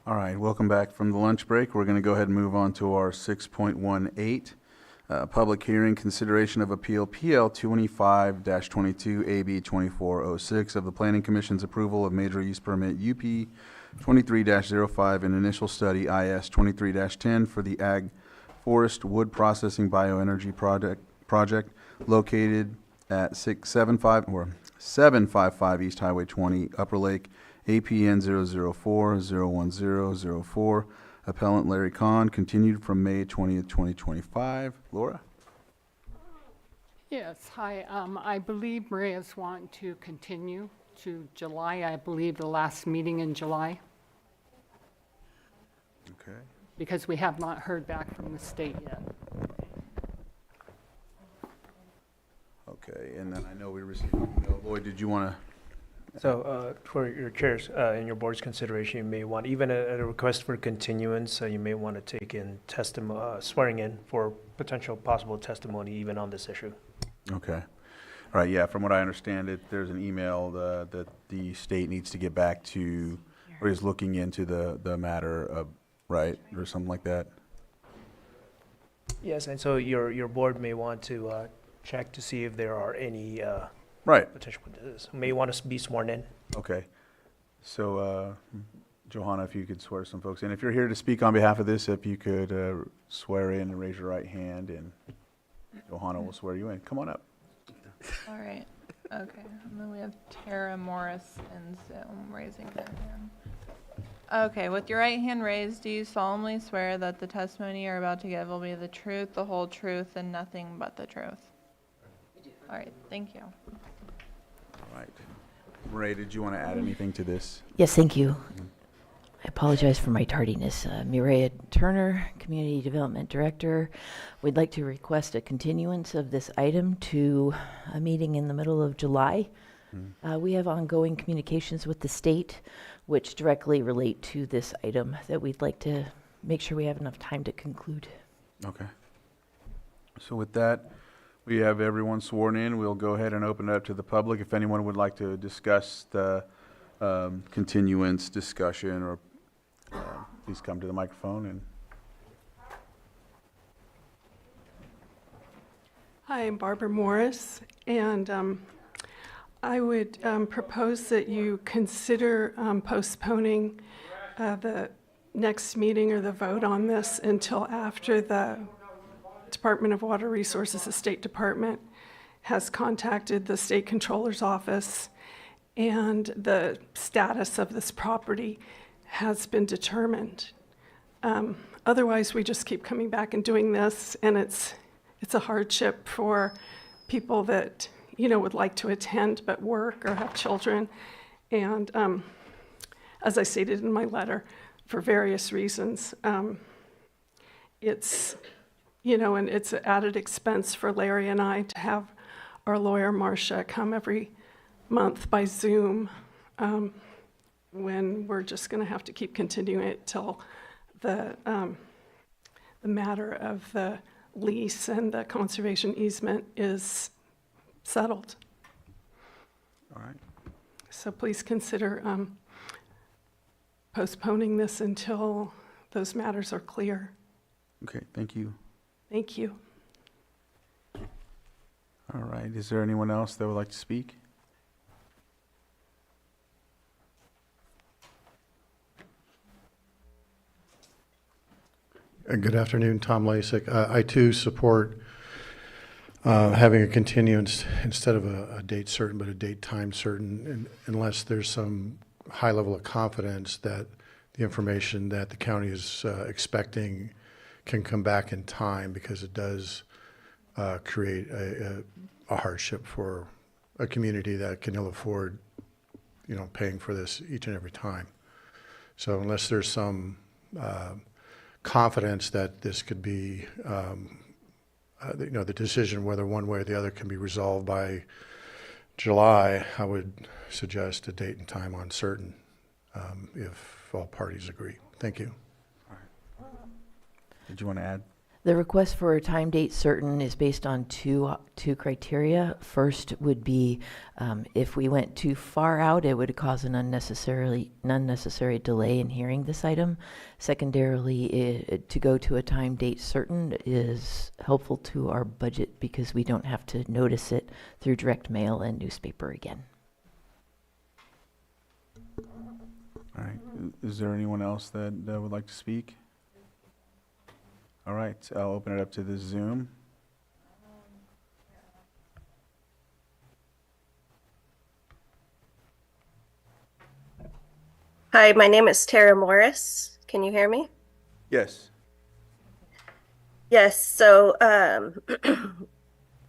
All right, welcome back from the lunch break. We're going to go ahead and move on to our 6.18, public hearing, consideration of appeal PL 25-22 AB 2406 of the Planning Commission's approval of major use permit UP 23-05 and initial study IS 23-10 for the Ag Forest Wood Processing Bioenergy project located at 755 East Highway 20, Upper Lake, APN 004-01004. Appellant Larry Kahn, continued from May 20th, 2025. Laura? Yes, hi. I believe Maria's wanting to continue to July, I believe the last meeting in July, Okay. because we have not heard back from the state yet. Okay, and then I know we received, Lloyd, did you want to? So for your chairs, in your board's consideration, you may want, even a request for continuance, you may want to take in swearing in for potential possible testimony even on this issue. Okay. All right, yeah, from what I understand it, there's an email that the state needs to get back to, or is looking into the matter of, right, or something like that? Yes, and so your board may want to check to see if there are any Right, potential witnesses who may want to be sworn in. okay. So, Johanna, if you could swear some folks in. If you're here to speak on behalf of this, if you could swear in and raise your right hand, and Johanna will swear you in. Come on up. All right, okay, and then we have Tara Morris in Zoom raising their hand. Okay, with your right hand raised, do you solemnly swear that the testimony you're about to give will be the truth, the whole truth, and nothing but the truth? All right, thank you. All right. Ray, did you want to add anything to this? Yes, thank you. I apologize for my tardiness. Mireya Turner, Community Development Director. We'd like to request a continuance of this item to a meeting in the middle of July. We have ongoing communications with the state, which directly relate to this item that we'd like to make sure we have enough time to conclude. Okay. So with that, we have everyone sworn in. We'll go ahead and open it up to the public. If anyone would like to discuss the continuance discussion, or please come to the microphone. And Hi, I'm Barbara Morris, and I would propose that you consider postponing the next meeting or the vote on this until after the Department of Water Resources, the State Department, has contacted the State Controller's Office, and the status of this property has been determined. Otherwise, we just keep coming back and doing this, and it's a hardship for people that, you know, would like to attend but work or have children. And as I stated in my letter, for various reasons, it's, you know, and it's an added expense for Larry and I to have our lawyer, Marcia, come every month by Zoom, when we're just going to have to keep continuing it till the matter of the lease and the conservation easement is settled. all right. So please consider postponing this until those matters are clear. Okay, thank you. Thank you. All right, is there anyone else that would like to speak? Good afternoon, Tom Lasik. I too support having a continuance instead of a date certain, but a date time certain, unless there's some high level of confidence that the information that the county is expecting can come back in time, because it does create a hardship for a community that can ill afford, you know, paying for this each and every time. So unless there's some confidence that this could be, you know, the decision whether one way or the other can be resolved by July, I would suggest a date and time uncertain, if all parties agree. Thank you. Did you want to add? The request for a time date certain is based on two criteria. First would be if we went too far out, it would cause an unnecessary delay in hearing this item. Secondarily, to go to a time date certain is helpful to our budget because we don't have to notice it through direct mail and newspaper again. All right. Is there anyone else that would like to speak? All right, I'll open it up to the Zoom. Hi, my name is Tara Morris. Can you hear me? Yes. Yes, so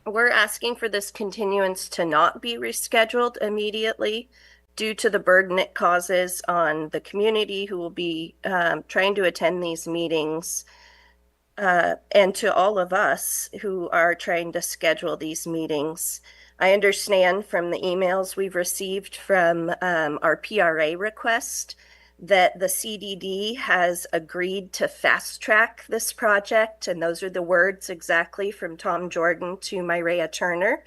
we're asking for this continuance to not be rescheduled immediately due to the burden it causes on the community who will be trying to attend these meetings, and to all of us who are trying to schedule these meetings. I understand from the emails we've received from our PRA request that the CDD has agreed to fast track this project, and those are the words exactly from Tom Jordan to Myrea Turner,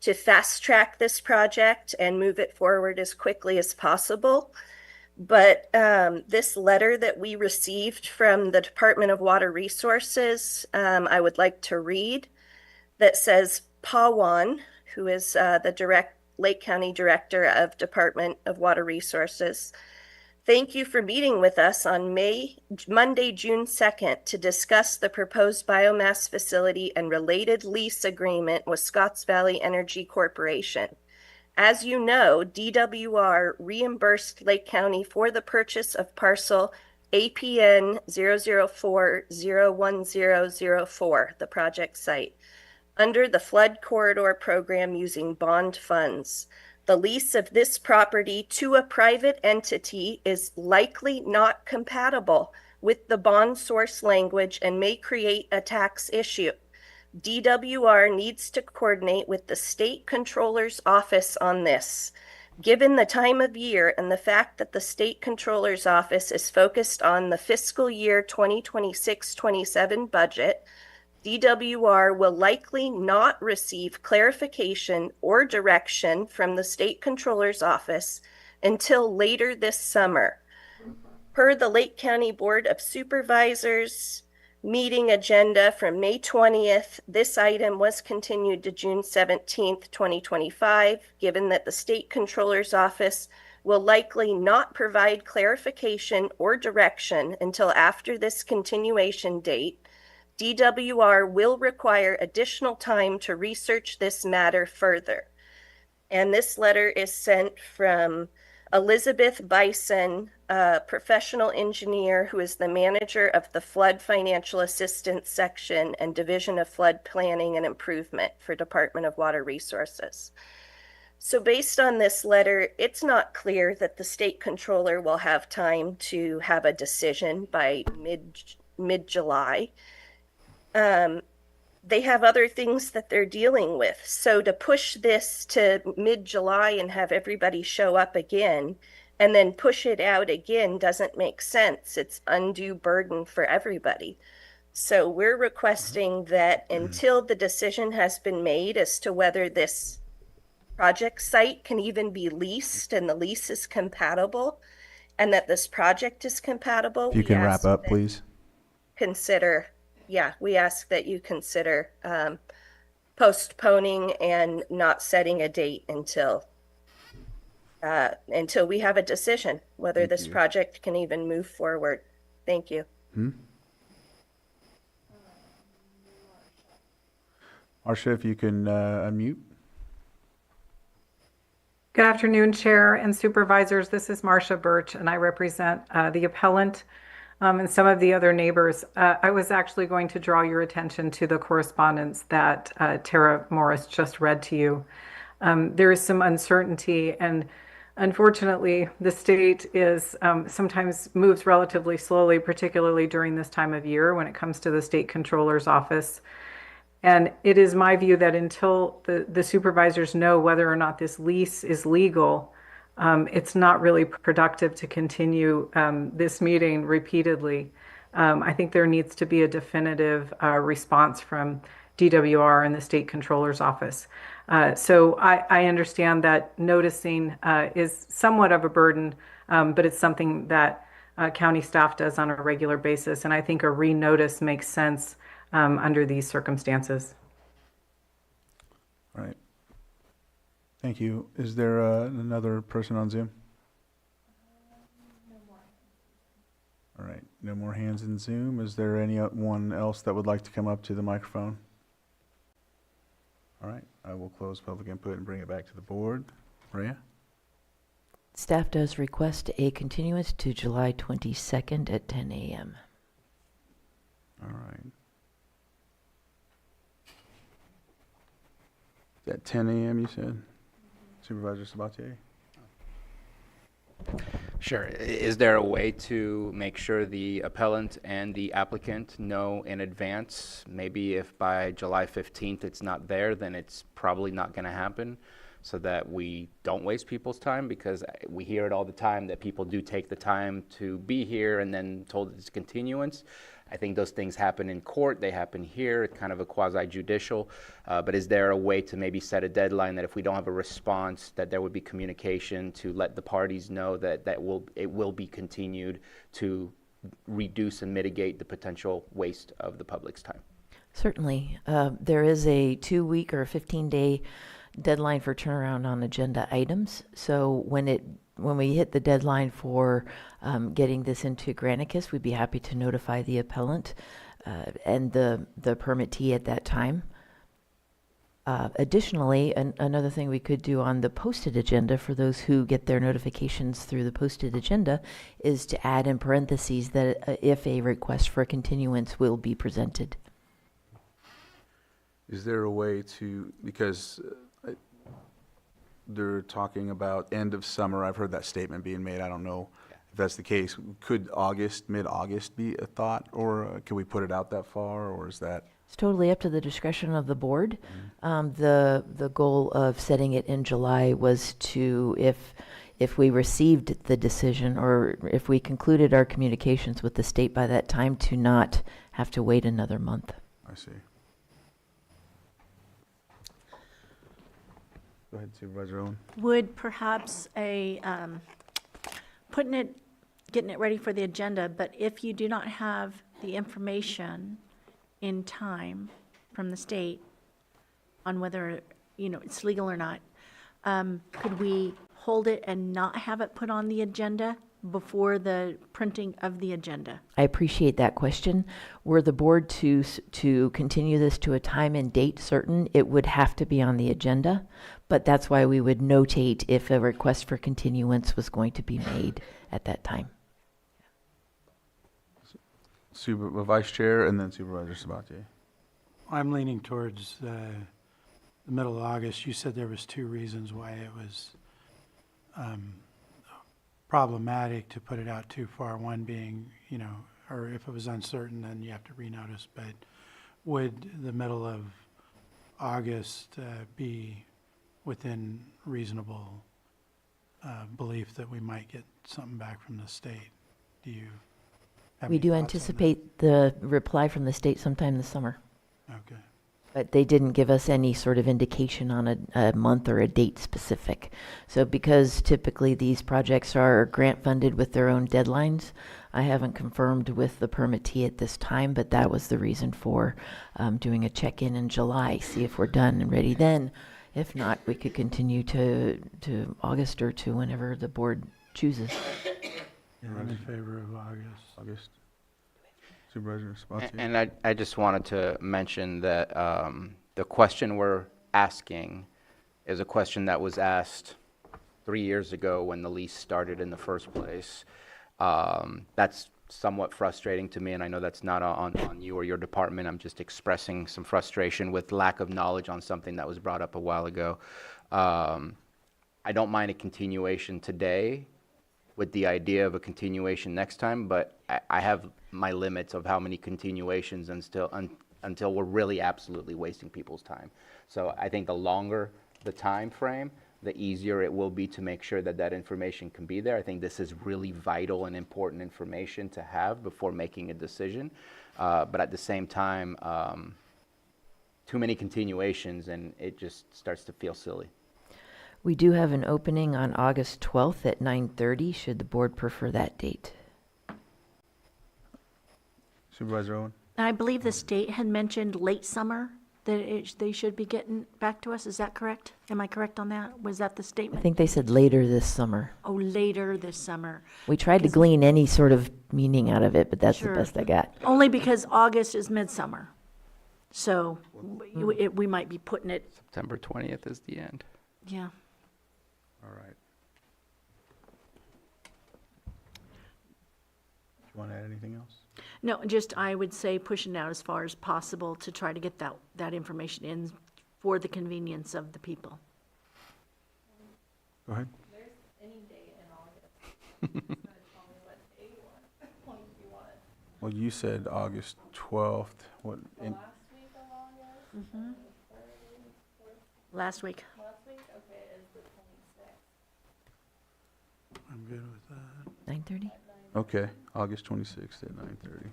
to fast track this project and move it forward as quickly as possible. But this letter that we received from the Department of Water Resources, I would like to read, that says, Pawan, who is the Lake County Director of Department of Water Resources, thank you for meeting with us on Monday, June 2nd to discuss the proposed biomass facility and related lease agreement with Scotts Valley Energy Corporation. As you know, DWR reimbursed Lake County for the purchase of parcel APN 004-01004, the project site, under the Flood Corridor Program using bond funds. The lease of this property to a private entity is likely not compatible with the bond source language and may create a tax issue. DWR needs to coordinate with the State Controller's Office on this. Given the time of year and the fact that the State Controller's Office is focused on the fiscal year 2026-27 budget, DWR will likely not receive clarification or direction from the State Controller's Office until later this summer. Per the Lake County Board of Supervisors meeting agenda from May 20th, this item was continued to June 17th, 2025, given that the State Controller's Office will likely not provide clarification or direction until after this continuation date. DWR will require additional time to research this matter further. And this letter is sent from Elizabeth Bison, a professional engineer who is the manager of the Flood Financial Assistance Section and Division of Flood Planning and Improvement for Department of Water Resources. So based on this letter, it's not clear that the state controller will have time to have a decision by mid-July. They have other things that they're dealing with. So to push this to mid-July and have everybody show up again and then push it out again doesn't make sense. It's undue burden for everybody. So we're requesting that until the decision has been made as to whether this project site can even be leased and the lease is compatible and that this project is compatible. If you can wrap up, please. We ask that you consider postponing and not setting a date until we have a decision whether this project can even move forward. Thank you. Marcia, if you can unmute. Good afternoon, Chair and Supervisors. This is Marcia Birch, and I represent the appellant and some of the other neighbors. I was actually going to draw your attention to the correspondence that Tara Morris just read to you. There is some uncertainty, and unfortunately, the state is sometimes moves relatively slowly, particularly during this time of year when it comes to the state controller's office. And it is my view that until the supervisors know whether or not this lease is legal, it's not really productive to continue this meeting repeatedly. I think there needs to be a definitive response from DWR and the State Controller's Office. So I understand that noticing is somewhat of a burden, but it's something that county staff does on a regular basis. And I think a renotice makes sense under these circumstances. All right. Thank you. Is there another person on Zoom? All right, no more hands in Zoom. Is there anyone else that would like to come up to the microphone? All right, I will close public input and bring it back to the board. Maria? Staff does request a continuance to July 22nd at 10 a.m. All right. At 10 a.m. you said? Supervisor Sabatier? Sure. Is there a way to make sure the appellant and the applicant know in advance? Maybe if by July 15th it's not there, then it's probably not going to happen, so that we don't waste people's time, because we hear it all the time that people do take the time to be here and then told it's continuance. I think those things happen in court, they happen here, it's kind of a quasi-judicial, but is there a way to maybe set a deadline that if we don't have a response, that there would be communication to let the parties know that it will be continued to reduce and mitigate the potential waste of the public's time? Certainly. There is a 2-week or 15-day deadline for turnaround on agenda items. So when we hit the deadline for getting this into Granicus, we'd be happy to notify the appellant and the permittee at that time. Additionally, another thing we could do on the posted agenda for those who get their notifications through the posted agenda is to add in parentheses that if a request for a continuance will be presented. Is there a way to, because they're talking about end of summer, I've heard that statement being made, I don't know if that's the case. Could mid-August be a thought, or can we put it out that far, or is that? It's totally up to the discretion of the board. The goal of setting it in July was to, if we received the decision or if we concluded our communications with the state by that time, to not have to wait another month. I see. Go ahead, Supervisor Owen. Would perhaps getting it ready for the agenda, but if you do not have the information in time from the state on whether, it's legal or not, could we hold it and not have it put on the agenda before the printing of the agenda? I appreciate that question. Were the board to continue this to a time and date certain, it would have to be on the agenda, but that's why we would notate if a request for continuance was going to be made at that time. Vice Chair and then Supervisor Sabatier. I'm leaning towards the middle of August. You said there was 2 reasons why it was problematic to put it out too far. One being, or if it was uncertain, then you have to renotice. But would the middle of August be within reasonable belief that we might get something back from the state? Do you have We any do thoughts on anticipate the reply from the state sometime this summer, that? Okay. but they didn't give us any sort of indication on a month or a date specific. So because typically these projects are grant funded with their own deadlines, I haven't confirmed with the permittee at this time, but that was the reason for doing a check-in in July, see if we're done and ready then. If not, we could continue to August or to whenever the board chooses. I'm in favor of August. Supervisor Sabatier. And I just wanted to mention that the question we're asking is a question that was asked 3 years ago when the lease started in the first place. That's somewhat frustrating to me, and I know that's not on you or your department. I'm just expressing some frustration with lack of knowledge on something that was brought up a while ago. I don't mind a continuation today with the idea of a continuation next time, but I have my limits of how many continuations until we're really absolutely wasting people's time. So I think the longer the time frame, the easier it will be to make sure that that information can be there. I think this is really vital and important information to have before making a decision. But at the same time, too many continuations and it just starts to feel silly. We do have an opening on August 12th at 9:30, should the board prefer that date. Supervisor Owen? I believe the state had mentioned late summer, that they should be getting back to us. Is that correct? Am I correct on that? Was that the I statement? think they said later this summer. Oh, later this summer. We tried to Because- glean any sort of meaning out of it, but that's the Sure. best I got. Only because August is midsummer. So we might be putting it, September 20th is the end. yeah. All right. Do you want to add anything else? No, just I would say pushing out as far as possible to try to get that information in for the convenience of the people. Go ahead. Well, you said August 12th. What? Last week. I'm good with that. 9:30? Okay, August 26th at 9:30.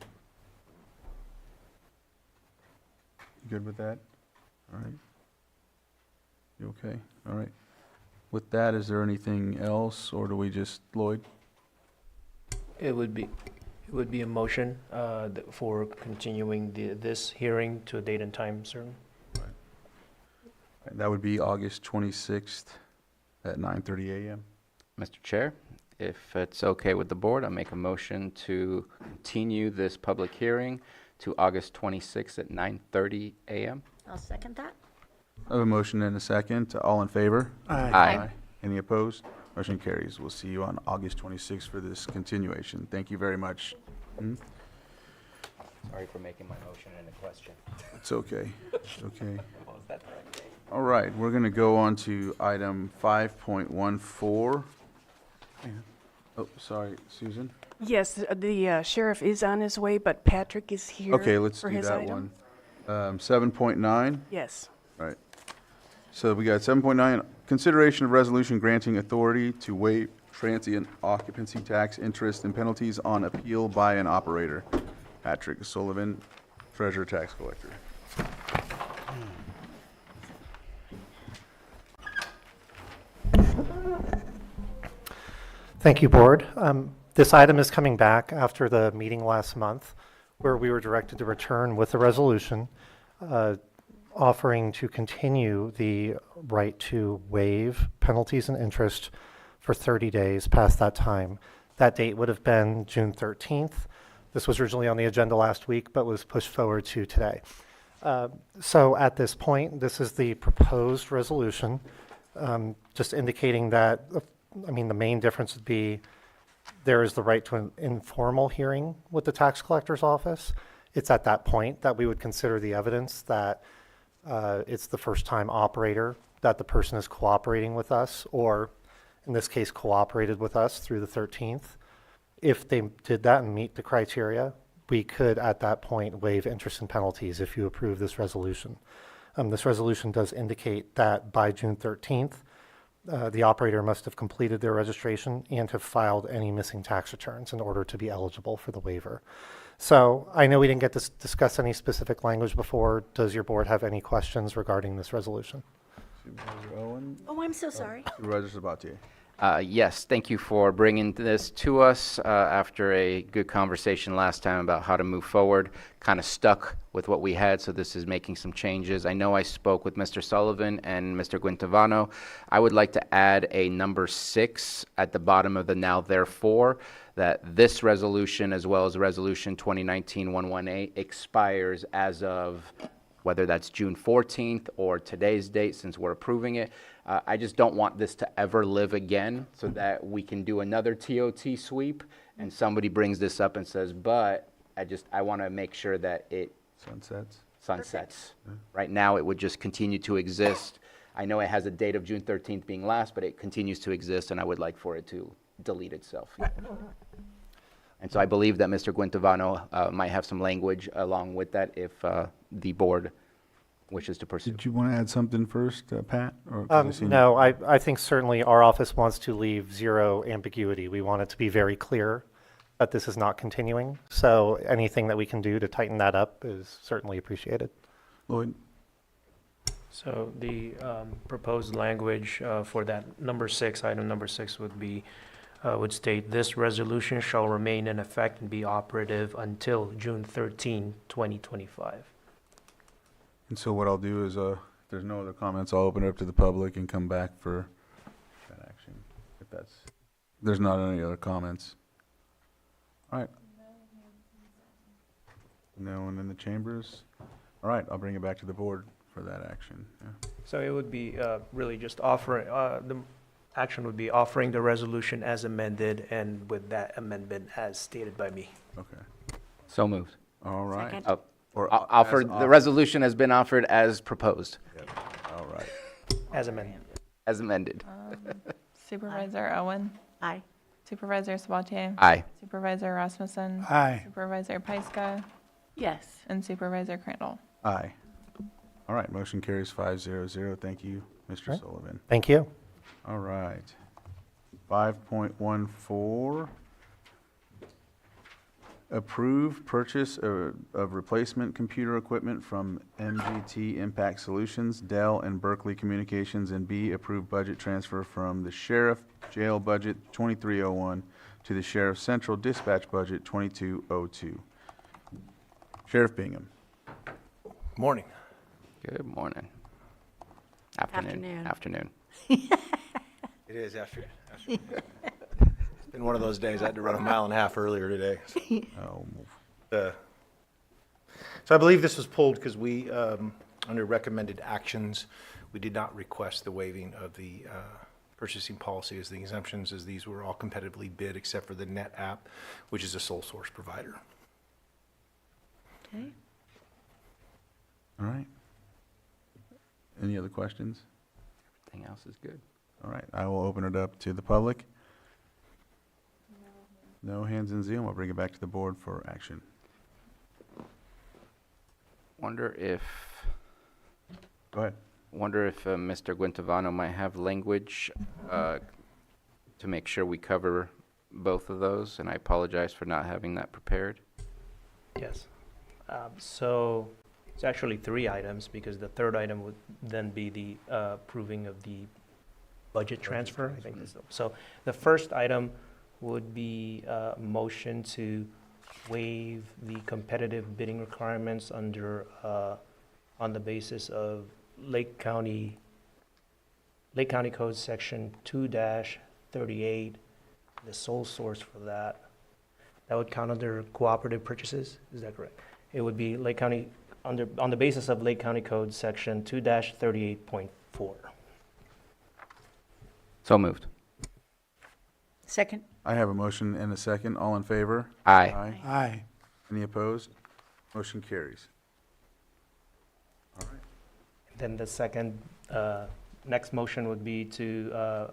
You good with that? All right. You okay? All right. With that, is there anything else, or do we just, Lloyd? It would be a motion for continuing this hearing to a date and time certain. That would be August 26th at 9:30 a.m. Mr. Chair, if it's okay with the board, I'll make a motion to continue this public hearing to August 26th at 9:30 a.m. I'll second that. I have a motion and a second. All in favor? Aye. Any opposed? Motion carries. We'll see you on August 26th for this continuation. Thank you very much. Sorry for making my motion and a question. It's okay. It's okay. Was that the right day? All right, we're going to go on to item 5.14. Oh, sorry, Susan? Yes, the sheriff is on his way, but Patrick is here Okay, let's for do his that item. one. 7.9, Yes. right. So we got 7.9, consideration of resolution granting authority to waive transient occupancy tax interest and penalties on appeal by an operator. Patrick Sullivan, Treasurer Tax Collector. Thank you, Board. This item is coming back after the meeting last month, where we were directed to return with a resolution offering to continue the right to waive penalties and interest for 30 days past that time. That date would have been June 13th. This was originally on the agenda last week, but was pushed forward to today. So at this point, this is the proposed resolution, just indicating that, the main difference would be there is the right to an informal hearing with the tax collector's office. It's at that point that we would consider the evidence that it's the first time operator, that the person is cooperating with us, or in this case, cooperated with us through the 13th. If they did that and meet the criteria, we could at that point waive interest and penalties if you approve this resolution. This resolution does indicate that by June 13th, the operator must have completed their registration and have filed any missing tax returns in order to be eligible for the waiver. So I know we didn't get to discuss any specific language before. Does your board have any questions regarding this resolution? Supervisor Owen? Oh, I'm so sorry. Supervisor Sabatier? Yes, thank you for bringing this to us after a good conversation last time about how to move forward. Kind of stuck with what we had, so this is making some changes. I know I spoke with Mr. Sullivan and Mr. Guintavano. I would like to add a number 6 at the bottom of the now therefore, that this resolution as well as Resolution 2019-118 expires as of whether that's June 14th or today's date since we're approving it. I just don't want this to ever live again so that we can do another TOT sweep and somebody brings this up and says, but I want to make sure that it sunsets. Right now, it would just continue to exist. I know it has a date of June 13th being last, but it continues to exist, and I would like for it to delete itself. And so I believe that Mr. Guintavano might have some language along with that if the board wishes to pursue. Did you want to add something first, Pat? Or 'cause I seen- No, I think certainly our office wants to leave zero ambiguity. We want it to be very clear that this is not continuing. So anything that we can do to tighten that up is certainly appreciated. Lloyd? So the proposed language for that number 6, item number 6 would state, this resolution shall remain in effect and be operative until June 13, 2025. And so what I'll do is, if there's no other comments, I'll open it up to the public and come back for that action. If there's not any other comments. All right. No one in the chambers? All right, I'll bring it back to the board for that action. Yeah. So it would be really just offering, the action would be offering the resolution as amended and with that amendment as stated by me. Okay. So moved. All right. Second. Oh, Or offered, the resolution has been offered as proposed, All right. As amended. as amended. Supervisor Owen, Aye. Supervisor Sabatier, Aye. Supervisor Rasmussen, Aye. Supervisor Pyska, Yes. and Supervisor Crandall. Aye. All right, motion carries 500. Thank you, Mr. Right. Sullivan. Thank you. All right. 5.14, approve purchase of replacement computer equipment from MGT Impact Solutions, Dell, and Berkeley Communications, and B, approve budget transfer from the Sheriff Jail Budget 2301 to the Sheriff Central Dispatch Budget 2202. Sheriff Bingham. Morning. Good morning. Afternoon. Afternoon. It is after. It's been one of those days. I had to run a mile and a half earlier today. Oh, So I believe this was pulled because we, under recommended actions, we did not request the waiving of the purchasing policy as the exemptions, as these were all competitively bid except for the Net app, which is a sole source provider. Okay. all right. Any other questions? Everything else is good. All right, I will open it up to the public. No hands in Zoom. I'll bring it back to the board for action. Wonder if Go ahead. Mr. Guentavano might have language to make sure we cover both of those, and I apologize for not having that prepared. Yes. So it's actually 3 items because the third item would then be the approving of the budget transfer. I think so. The first item would be a motion to waive the competitive bidding requirements under on the basis of Lake County Code Section 2-38, the sole source for that. That would count under cooperative purchases, is that correct? It would be Lake County, on the basis of Lake County Code Section 2-38.4. So moved. Second. I have a motion and a second. All in favor? Aye. Aye. Any opposed? Motion carries. All right. Then the second, next motion would be to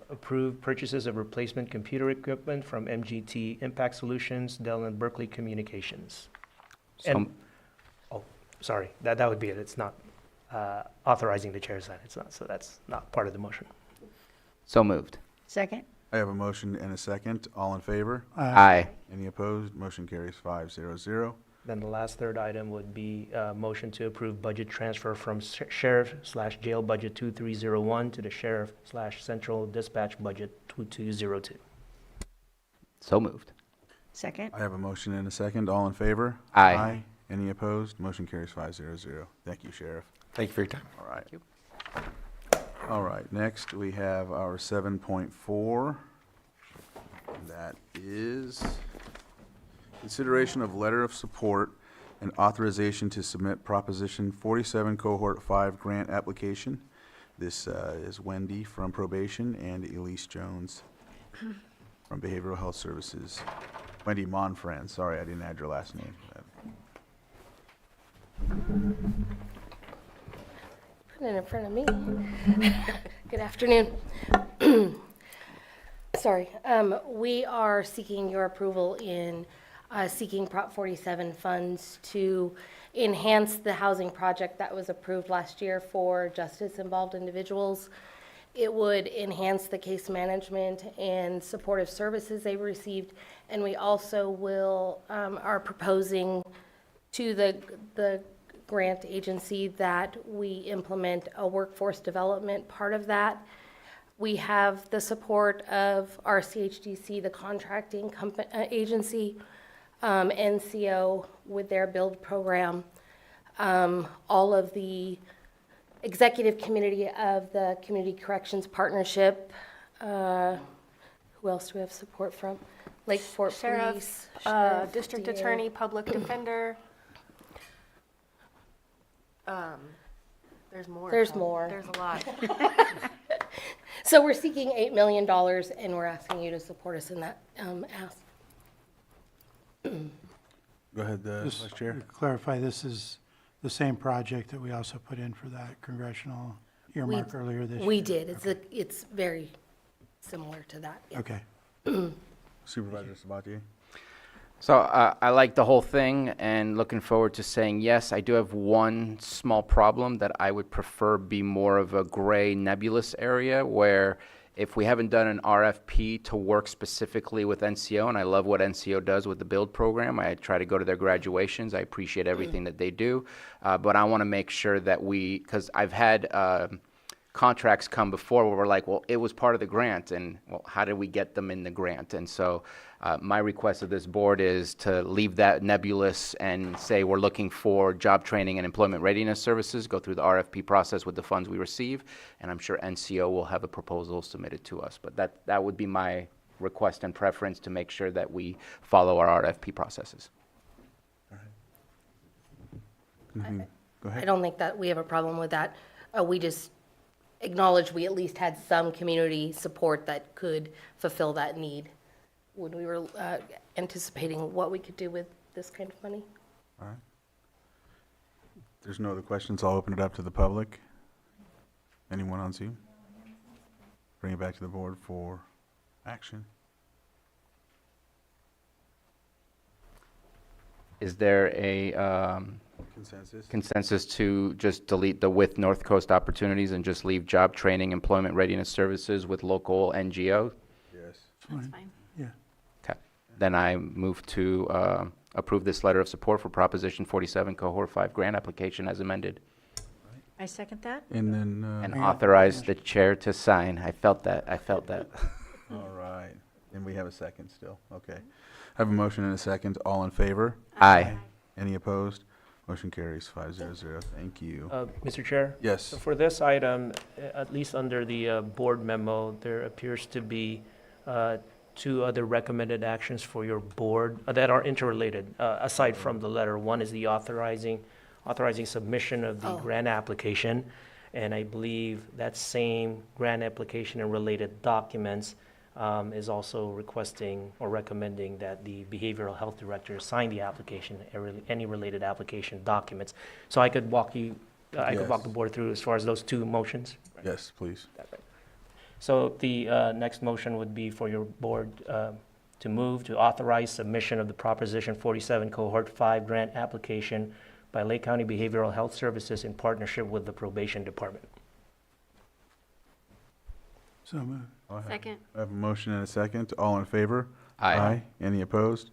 approve purchases of replacement computer equipment from MGT Impact Solutions, Dell, and Berkeley Communications. And, oh, sorry, that would be it. It's not authorizing the chair to sign. It's not, so that's not part of the motion. So moved. Second. I have a motion and a second. All in favor? Aye. Any opposed? Motion carries 500. Then the last third item would be a motion to approve budget transfer from Sheriff/Jail Budget 2301 to the Sheriff/Central Dispatch Budget 2202. So moved. Second. I have a motion and a second. All in favor? Aye. Any opposed? Motion carries 500. Thank you, Sheriff. Thank you for your time. All right. All right, next we have our 7.4. That is consideration of letter of support and authorization to submit Proposition 47 Cohort 5 grant application. This is Wendy from probation and Elise Jones from Behavioral Health Services. Wendy Monfran, sorry, I didn't add your last name. Put it in front of me. Good afternoon. Sorry, we are seeking your approval in seeking Prop 47 funds to enhance the housing project that was approved last year for justice-involved individuals. It would enhance the case management and supportive services they received, and we also are proposing to the grant agency that we implement a workforce development part of that. We have the support of our CHDC, the contracting agency, NCO with their build program, all of the executive committee of the Community Corrections Partnership. Who else do we have support from? Lakeport Sheriff, Police, District DA. Attorney, Public Defender. There's more. There's Tom. more. There's a lot. So we're seeking $8 million, and we're asking you to support us in that ask. Go ahead, Just Vice Chair. to clarify, this is the same project that we also put in for that congressional earmark earlier this year? We did. It's very similar to that. Yeah. Okay. Supervisor Sabatier? So I like the whole thing and looking forward to saying yes. I do have one small problem that I would prefer be more of a gray nebulous area where if we haven't done an RFP to work specifically with NCO, and I love what NCO does with the build program. I try to go to their graduations. I appreciate everything that they do. But I want to make sure that because I've had contracts come before where we're like, well, it was part of the grant, and well, how did we get them in the grant? And so my request of this board is to leave that nebulous and say we're looking for job training and employment readiness services, go through the RFP process with the funds we receive, and I'm sure NCO will have a proposal submitted to us. But that would be my request and preference, to make sure that we follow our RFP processes. Go I ahead. don't think that we have a problem with that. We just acknowledge we at least had some community support that could fulfill that need when we were anticipating what we could do with this kind of money. All right. If there's no other questions, I'll open it up to the public. Anyone on Zoom? Bring it back to the board for action. Is there a consensus to just delete the with North Coast opportunities and just leave job training, employment readiness services with local NGO? Yes. That's fine. Yeah. Okay. Then I move to approve this letter of support for Proposition 47 Cohort 5 grant application as amended, I second that. And then, and authorize the chair to sign. I felt that. all right. And we have a second still. Okay. I have a motion and a second. All in favor? Aye. Any opposed? Motion carries 500. Thank you. Mr. Chair? Yes. So for this item, at least under the board memo, there appears to be two other recommended actions for your board that are interrelated, aside from the letter. One is the authorizing submission of the grant application, and I believe that same grant application and related documents is also requesting or recommending that the behavioral health director sign the application, any related application documents. So I could walk you, I could walk the board through as far as those two motions. Yes, please. So the next motion would be for your board to move to authorize submission of the Proposition 47 Cohort 5 grant application by Lake County Behavioral Health Services in partnership with the Probation Department. So moved. Second. I have a motion and a second. All in favor? Aye. Any opposed?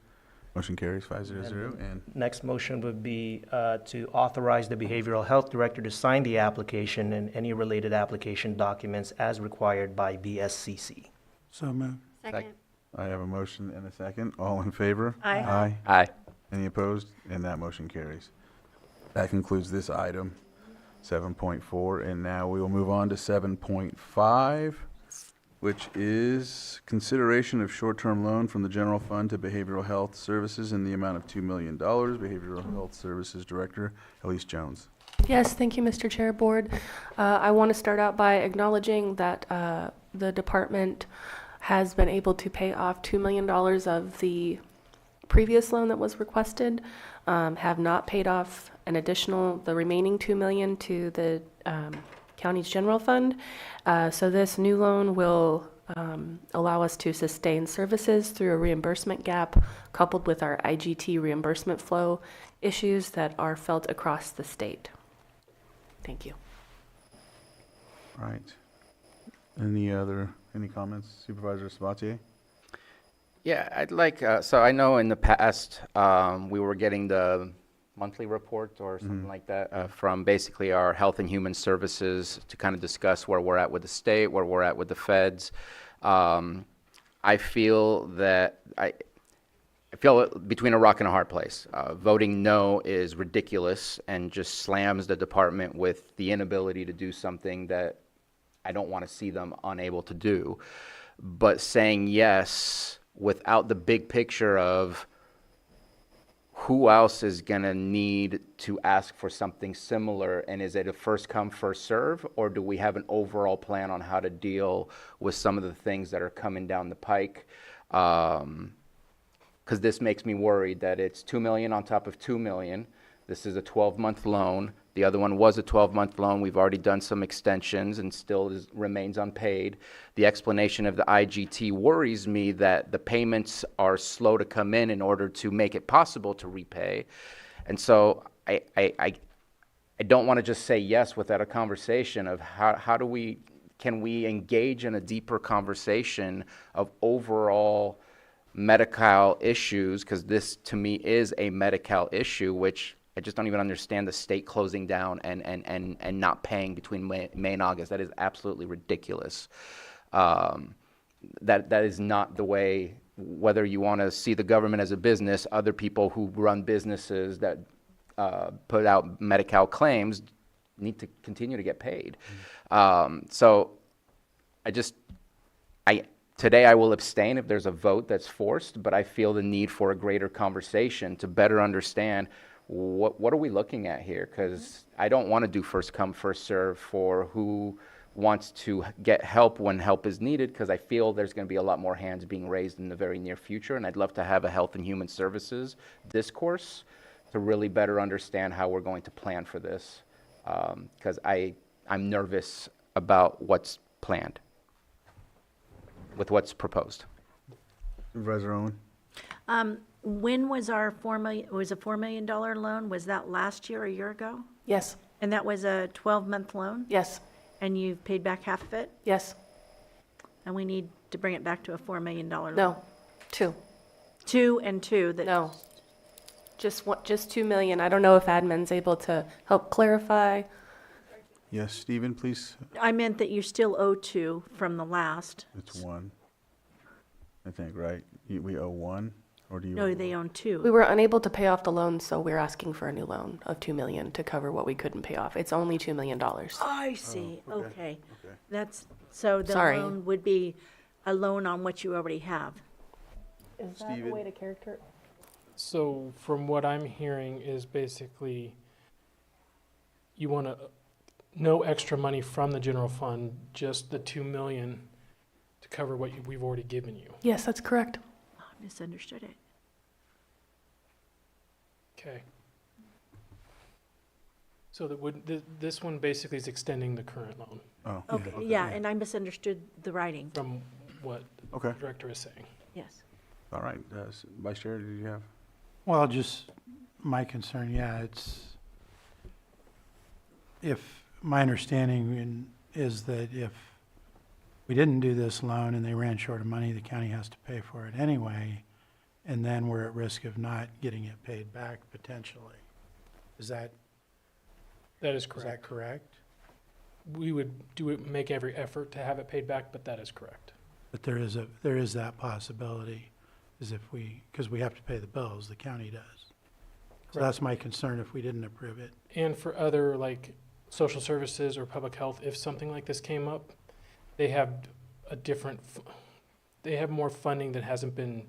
Motion carries 500. And Next motion would be to authorize the Behavioral Health Director to sign the application and any related application documents as required by BSCC. So moved. Second. I have a motion and a second. All in favor? Aye. Aye. Aye. Any opposed? And that motion carries. That concludes this item, 7.4. And now we will move on to 7.5, which is consideration of short-term loan from the general fund to behavioral health services in the amount of $2 million. Behavioral Health Services Director, Elise Jones. Yes, thank you, Mr. Chair, Board. I want to start out by acknowledging that the department has been able to pay off $2 million of the previous loan that was requested, have not paid off the remaining $2 million to the county's general fund. So this new loan will allow us to sustain services through a reimbursement gap, coupled with our IGT reimbursement flow issues that are felt across the state. Thank you. All right. Any comments, Supervisor Sabatier? Yeah, I'd like, so I know in the past, we were getting the monthly report or something like that from basically our Health and Human Services to kind of discuss where we're at with the state, where we're at with the feds. I feel that I feel between a rock and a hard place. Voting no is ridiculous and just slams the department with the inability to do something that I don't want to see them unable to do. But saying yes without the big picture of who else is going to need to ask for something similar, and is it a first come, first serve, or do we have an overall plan on how to deal with some of the things that are coming down the pike? Because this makes me worried that it's $2 million on top of $2 million. This is a 12-month loan. The other one was a 12-month loan. We've already done some extensions and still remains unpaid. The explanation of the IGT worries me that the payments are slow to come in order to make it possible to repay. And so I don't want to just say yes without a conversation of can we engage in a deeper conversation of overall Medi-Cal issues, because this to me is a Medi-Cal issue, which I just don't even understand the state closing down and not paying between May and August. That is absolutely ridiculous. That is not the way, whether you want to see the government as a business, other people who run businesses that put out Medi-Cal claims need to continue to get paid. So today I will abstain if there's a vote that's forced, but I feel the need for a greater conversation to better understand what are we looking at here? Because I don't want to do first come, first serve for who wants to get help when help is needed, because I feel there's going to be a lot more hands being raised in the very near future, and I'd love to have a Health and Human Services discourse to really better understand how we're going to plan for this, because I'm nervous about what's planned with what's proposed. Supervisor Owen? When was our was a $4 million loan? Was that last year or a year ago? Yes. And that was a 12-month loan? Yes. And you've paid back half of it? Yes. And we need to bring it back to a $4 million loan? No. 2. 2 and 2? No. Just 2 million. I don't know if admin's able to help clarify. Yes, Stephen, please. I meant that you still owe 2 from the last. It's 1, I think, right? We owe 1, or do you? No, they own 2. We were unable to pay off the loan, so we're asking for a new loan of $2 million to cover what we couldn't pay off. It's only $2 million. I see. Oh, Okay. Okay. That's, so the Sorry. loan would be a loan on what you already have. Is that a Steven? way to character? So from what I'm hearing is basically you want no extra money from the general fund, just the 2 million to cover what we've already given you. Yes, that's correct. Oh, I misunderstood it. Okay. So this one basically is extending the current loan Oh. Okay, yeah, and I misunderstood the writing. from what Okay. the director is saying. Yes. All right. Vice Chair, did you have? Well, just my concern, yeah, my understanding is that if we didn't do this loan and they ran short of money, the county has to pay for it anyway, and then we're at risk of not getting it paid back potentially. That is Is that correct. correct? We would make every effort to have it paid back, but that is correct. But there is that possibility, because we have to pay the bills, the county does. So that's my concern if we didn't approve it. And for other like social services or public health, if something like this came up, they have they have more funding that hasn't been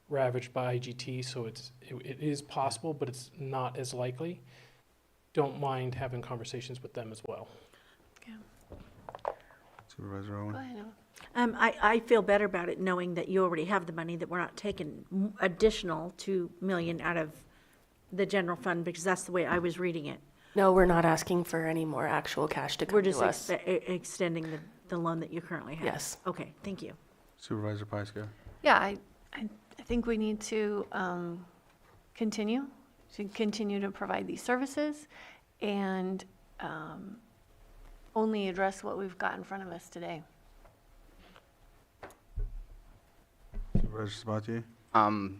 ravaged by IGT, so it is possible, but it's not as likely. Don't mind having conversations with them as well. Supervisor Owen? I feel better about it knowing that you already have the money, that we're not taking additional 2 million out of the general fund, because that's the way I was reading it. No, we're not asking for any more actual cash to come We're to just us. extending the loan that you currently have. Yes. Okay, thank you. Supervisor Pyska? Yeah, I think we need to continue to provide these services and only address what we've got in front of us today. Supervisor Sabatier?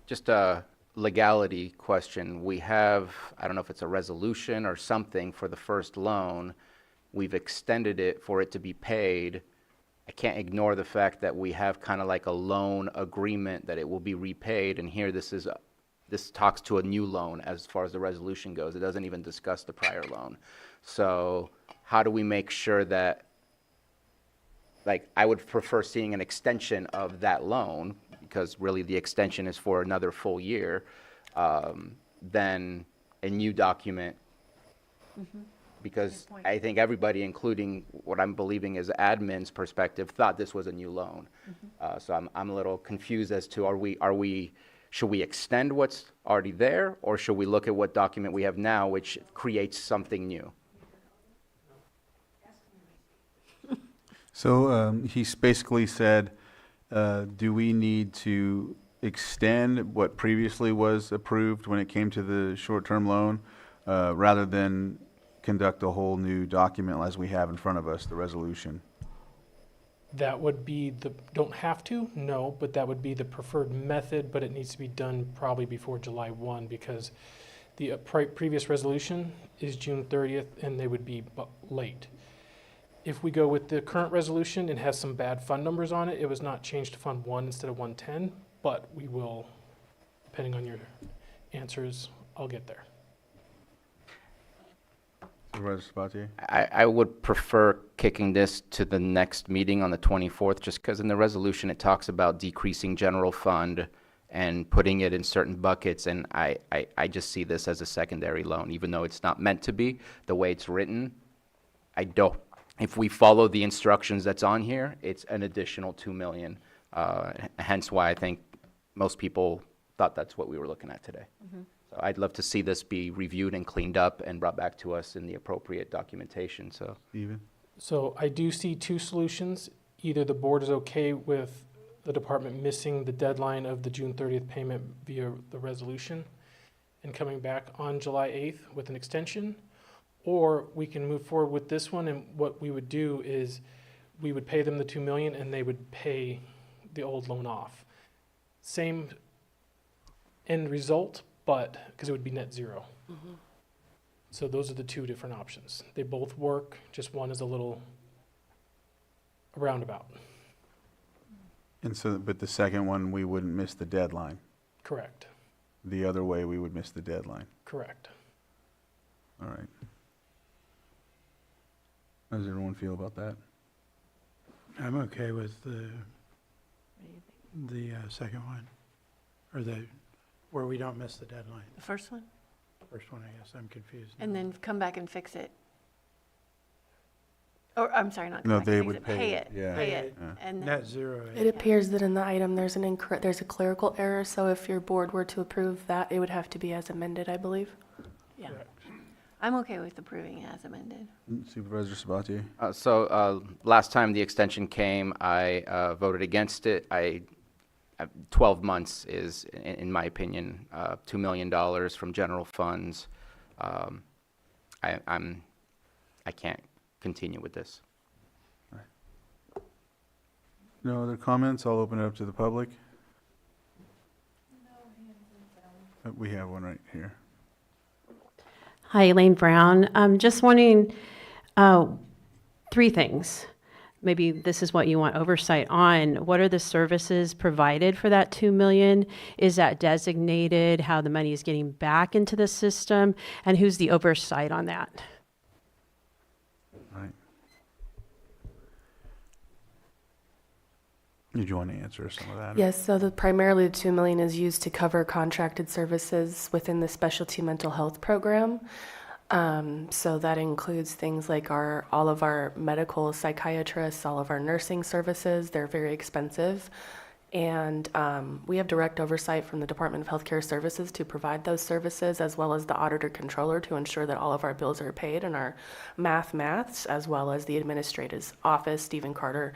Just a legality question. We have, I don't know if it's a resolution or something for the first loan. We've extended it for it to be paid. I can't ignore the fact that we have kind of like a loan agreement that it will be repaid, and here this talks to a new loan as far as the resolution goes. It doesn't even discuss the prior loan. So how do we make sure that, like, I would prefer seeing an extension of that loan, because really the extension is for another full year, than a new document. Because I think everybody, including what I'm believing is admin's perspective, thought this was a new loan. So I'm a little confused as to should we extend what's already there, or should we look at what document we have now, which creates something new? So he's basically said, do we need to extend what previously was approved when it came to the short-term loan, rather than conduct a whole new document as we have in front of us, the resolution? That would be don't have to, no, but that would be the preferred method, but it needs to be done probably before July 1, because the previous resolution is June 30th, and they would be late. If we go with the current resolution, it has some bad fund numbers on it. It was not changed to Fund 1 instead of 110, but we will, depending on your answers, I'll get there. Supervisor Sabatier? I would prefer kicking this to the next meeting on the 24th, just because in the resolution it talks about decreasing general fund and putting it in certain buckets, and I just see this as a secondary loan, even though it's not meant to be. The way it's written, if we follow the instructions that's on here, it's an additional $2 million. Hence why I think most people thought that's what we were looking at today. So I'd love to see this be reviewed and cleaned up and brought back to us in the appropriate documentation. So, Steven? So I do see two solutions. Either the board is okay with the department missing the deadline of the June 30th payment via the resolution and coming back on July 8th with an extension, or we can move forward with this one, and what we would do is we would pay them the $2 million and they would pay the old loan off. Same end result, but because it would be net zero. So those are the two different options. They both work, just one is a little roundabout. And so, but the second one, we wouldn't miss the deadline. Correct. The other way, we would miss the deadline. Correct. All right. How does everyone feel about that? I'm okay with the second one, or where we don't miss the deadline. The first one? First one, I guess, I'm confused. And then come back and fix it. Or, I'm sorry, not come No, back they and fix would it. pay it, yeah. Pay it. Yeah. And then, Net zero. It appears that in the item, there's a clerical error, so if your board were to approve that, it would have to be as amended, I believe. yeah. I'm okay with approving it as amended. Supervisor Sabatier? Last time the extension came, I voted against it. 12 months is, in my opinion, $2 million from general funds. I can't continue with this. No other comments? I'll open it up to the public. We have one right here. Hi, Elaine Brown. I'm just wondering, three things. Maybe this is what you want oversight on. What are the services provided for that $2 million? Is that designated, how the money is getting back into the system? And who's the oversight on that? Right. Did you want to answer some of that? Yes, so primarily the $2 million is used to cover contracted services within the specialty mental health program. So that includes things like all of our medical psychiatrists, all of our nursing services. They're very expensive. And we have direct oversight from the Department of Healthcare Services to provide those services, as well as the auditor controller to ensure that all of our bills are paid, and our maths, as well as the administrator's office, Stephen Carter,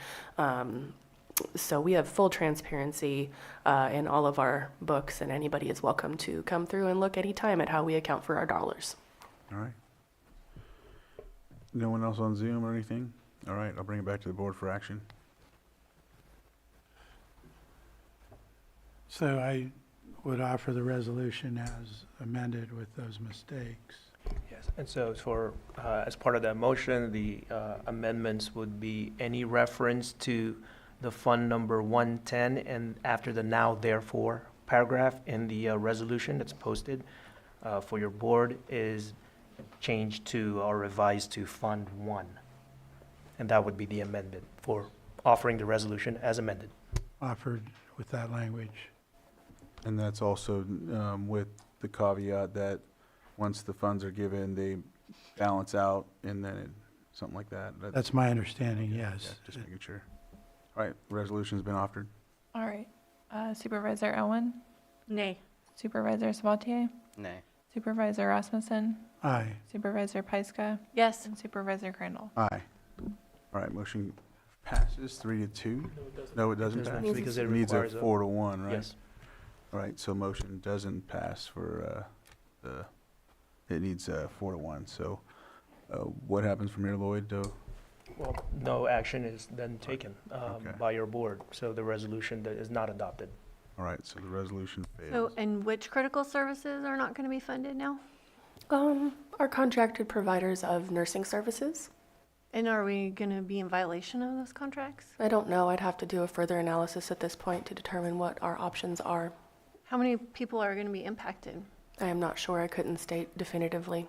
So we have full transparency in all of our books, and anybody is welcome to come through and look anytime at how we account for our dollars. All right. No one else on Zoom or anything? All right, I'll bring it back to the board for action. So I would offer the resolution as amended with those mistakes. Yes, and so for, as part of that motion, the amendments would be any reference to the fund number 110 and after the now therefore paragraph in the resolution that's posted for your board is changed to or revised to Fund 1. And that would be the amendment for offering the resolution as amended. Offered with that language. And that's also with the caveat that once the funds are given, they balance out and then something like that. That's my understanding, yes. Yeah, just making sure. All right, resolution's been offered. All right. Supervisor Owen? Nay. Supervisor Sabatier? Nay. Supervisor Rasmussen? Aye. Supervisor Pyska? Yes. And Supervisor Crandall? Aye. All right, motion passes 3-2. No, it doesn't Does pass. not, because it Needs a requires 4-1, right? Yes. All right, so motion doesn't pass for it needs 4-1. So what happens from here, Lloyd? Well, no action is then taken Okay. by your board, so the resolution that is not adopted. All right, so the resolution fails. So, and which critical services are not going to be funded now? Our contracted providers of nursing services. And are we going to be in violation of those contracts? I don't know. I'd have to do a further analysis at this point to determine what our options are. How many people are going to be impacted? I am not sure. I couldn't state definitively.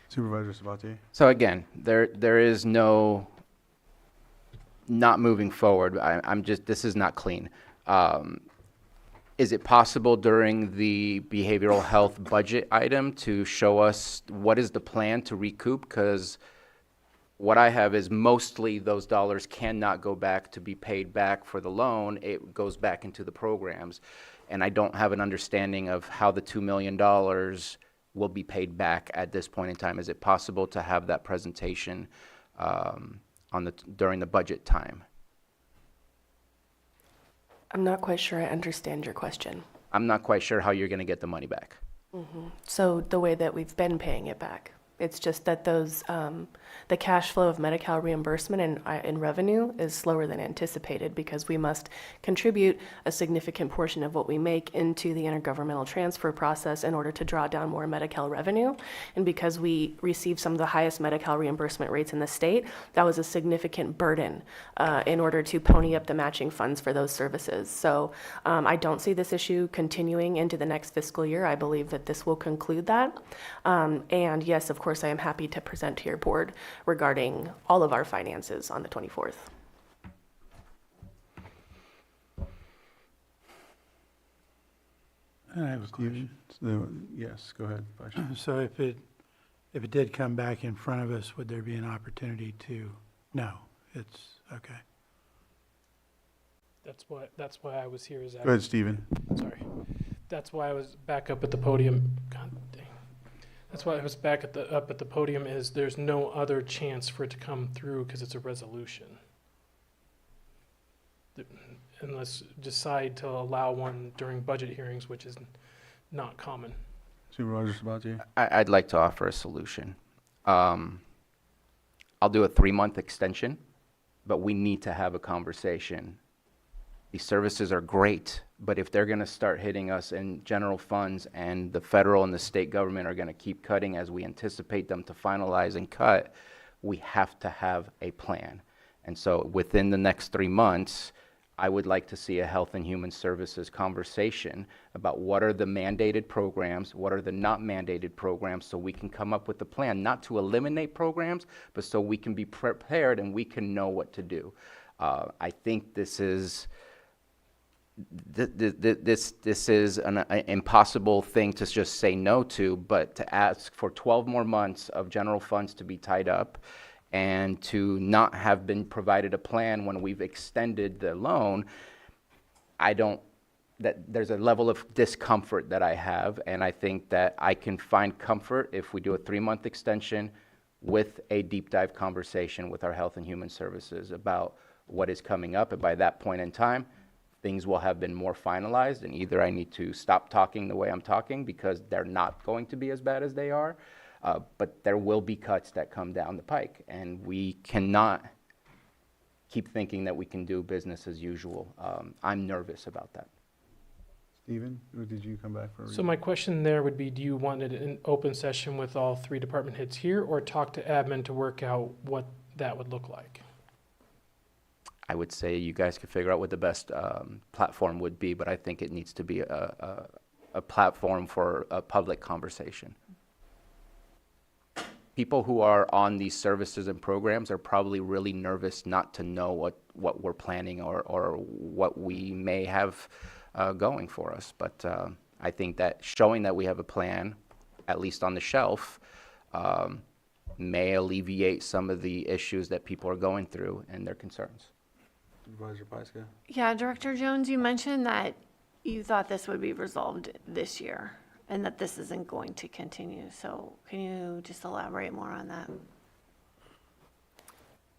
Supervisor Sabatier? So again, there is no not moving forward. I'm just, this is not clean. Is it possible during the behavioral health budget item to show us what is the plan to recoup? Because what I have is mostly those dollars cannot go back to be paid back for the loan. It goes back into the programs. And I don't have an understanding of how the $2 million will be paid back at this point in time. Is it possible to have that presentation during the budget time? I'm not quite sure I understand your question. I'm not quite sure how you're going to get the money back. So the way that we've been paying it back, it's just that those, the cash flow of Medi-Cal reimbursement and revenue is slower than anticipated because we must contribute a significant portion of what we make into the intergovernmental transfer process in order to draw down more Medi-Cal revenue. And because we receive some of the highest Medi-Cal reimbursement rates in the state, that was a significant burden in order to pony up the matching funds for those services. So I don't see this issue continuing into the next fiscal year. I believe that this will conclude that. And yes, of course, I am happy to present to your board regarding all of our finances on the 24th. I have a question. Yes, go ahead. Vice Chair. So if it did come back in front of us, would there be an opportunity to, no, it's, okay. That's why I was here. Is Go ahead, Stephen. Sorry. That's why I was back up at the podium. God dang. That's why I was back up at the podium is there's no other chance for it to come through because it's a resolution. Unless decide to allow one during budget hearings, which is not common. Supervisor Sabatier? I'd like to offer a solution. I'll do a 3-month extension, but we need to have a conversation. These services are great, but if they're going to start hitting us in general funds and the federal and the state government are going to keep cutting as we anticipate them to finalize and cut, we have to have a plan. And so within the next 3 months, I would like to see a Health and Human Services conversation about what are the mandated programs, what are the not mandated programs, so we can come up with a plan, not to eliminate programs, but so we can be prepared and we can know what to do. I think this is an impossible thing to just say no to, but to ask for 12 more months of general funds to be tied up and to not have been provided a plan when we've extended the loan, there's a level of discomfort that I have, and I think that I can find comfort if we do a 3-month extension with a deep dive conversation with our Health and Human Services about what is coming up, and by that point in time, things will have been more finalized, and either I need to stop talking the way I'm talking because they're not going to be as bad as they are, but there will be cuts that come down the pike, and we cannot keep thinking that we can do business as usual. I'm nervous about that. Stephen, did you come back for a So my question there would be, do you want it in open session with all 3 department heads here, or talk to admin to work out what that would look like? I would say you guys could figure out what the best platform would be, but I think it needs to be a platform for a public conversation. People who are on these services and programs are probably really nervous not to know what we're planning or what we may have going for us. But I think that showing that we have a plan, at least on the shelf, may alleviate some of the issues that people are going through and their concerns. Supervisor Pyska? Yeah, Director Jones, you mentioned that you thought this would be resolved this year and that this isn't going to continue. So can you just elaborate more on that?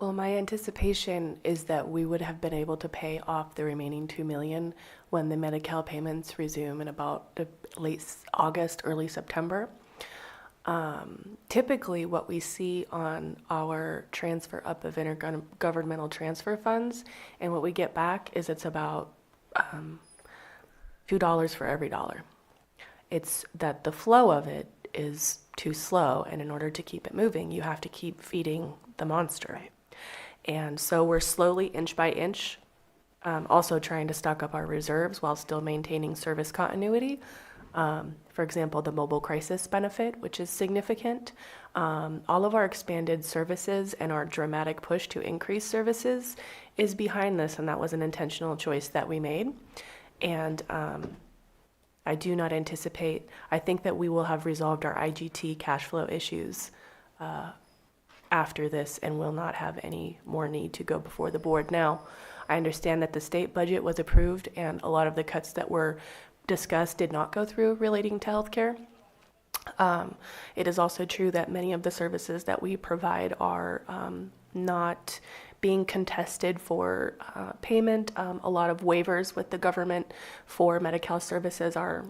Well, my anticipation is that we would have been able to pay off the remaining $2 million when the Medi-Cal payments resume in about late August, early September. Typically, what we see on our transfer up of intergovernmental transfer funds and what we get back is it's about $2 for every dollar. It's that the flow of it is too slow, and in order to keep it moving, you have to keep feeding the monster. Right. And so we're slowly, inch by inch, also trying to stock up our reserves while still maintaining service continuity. For example, the mobile crisis benefit, which is significant. All of our expanded services and our dramatic push to increase services is behind this, and that was an intentional choice that we made. And I do not anticipate, I think that we will have resolved our IGT cash flow issues after this and will not have any more need to go before the board. Now, I understand that the state budget was approved and a lot of the cuts that were discussed did not go through relating to healthcare. It is also true that many of the services that we provide are not being contested for payment. A lot of waivers with the government for Medi-Cal services are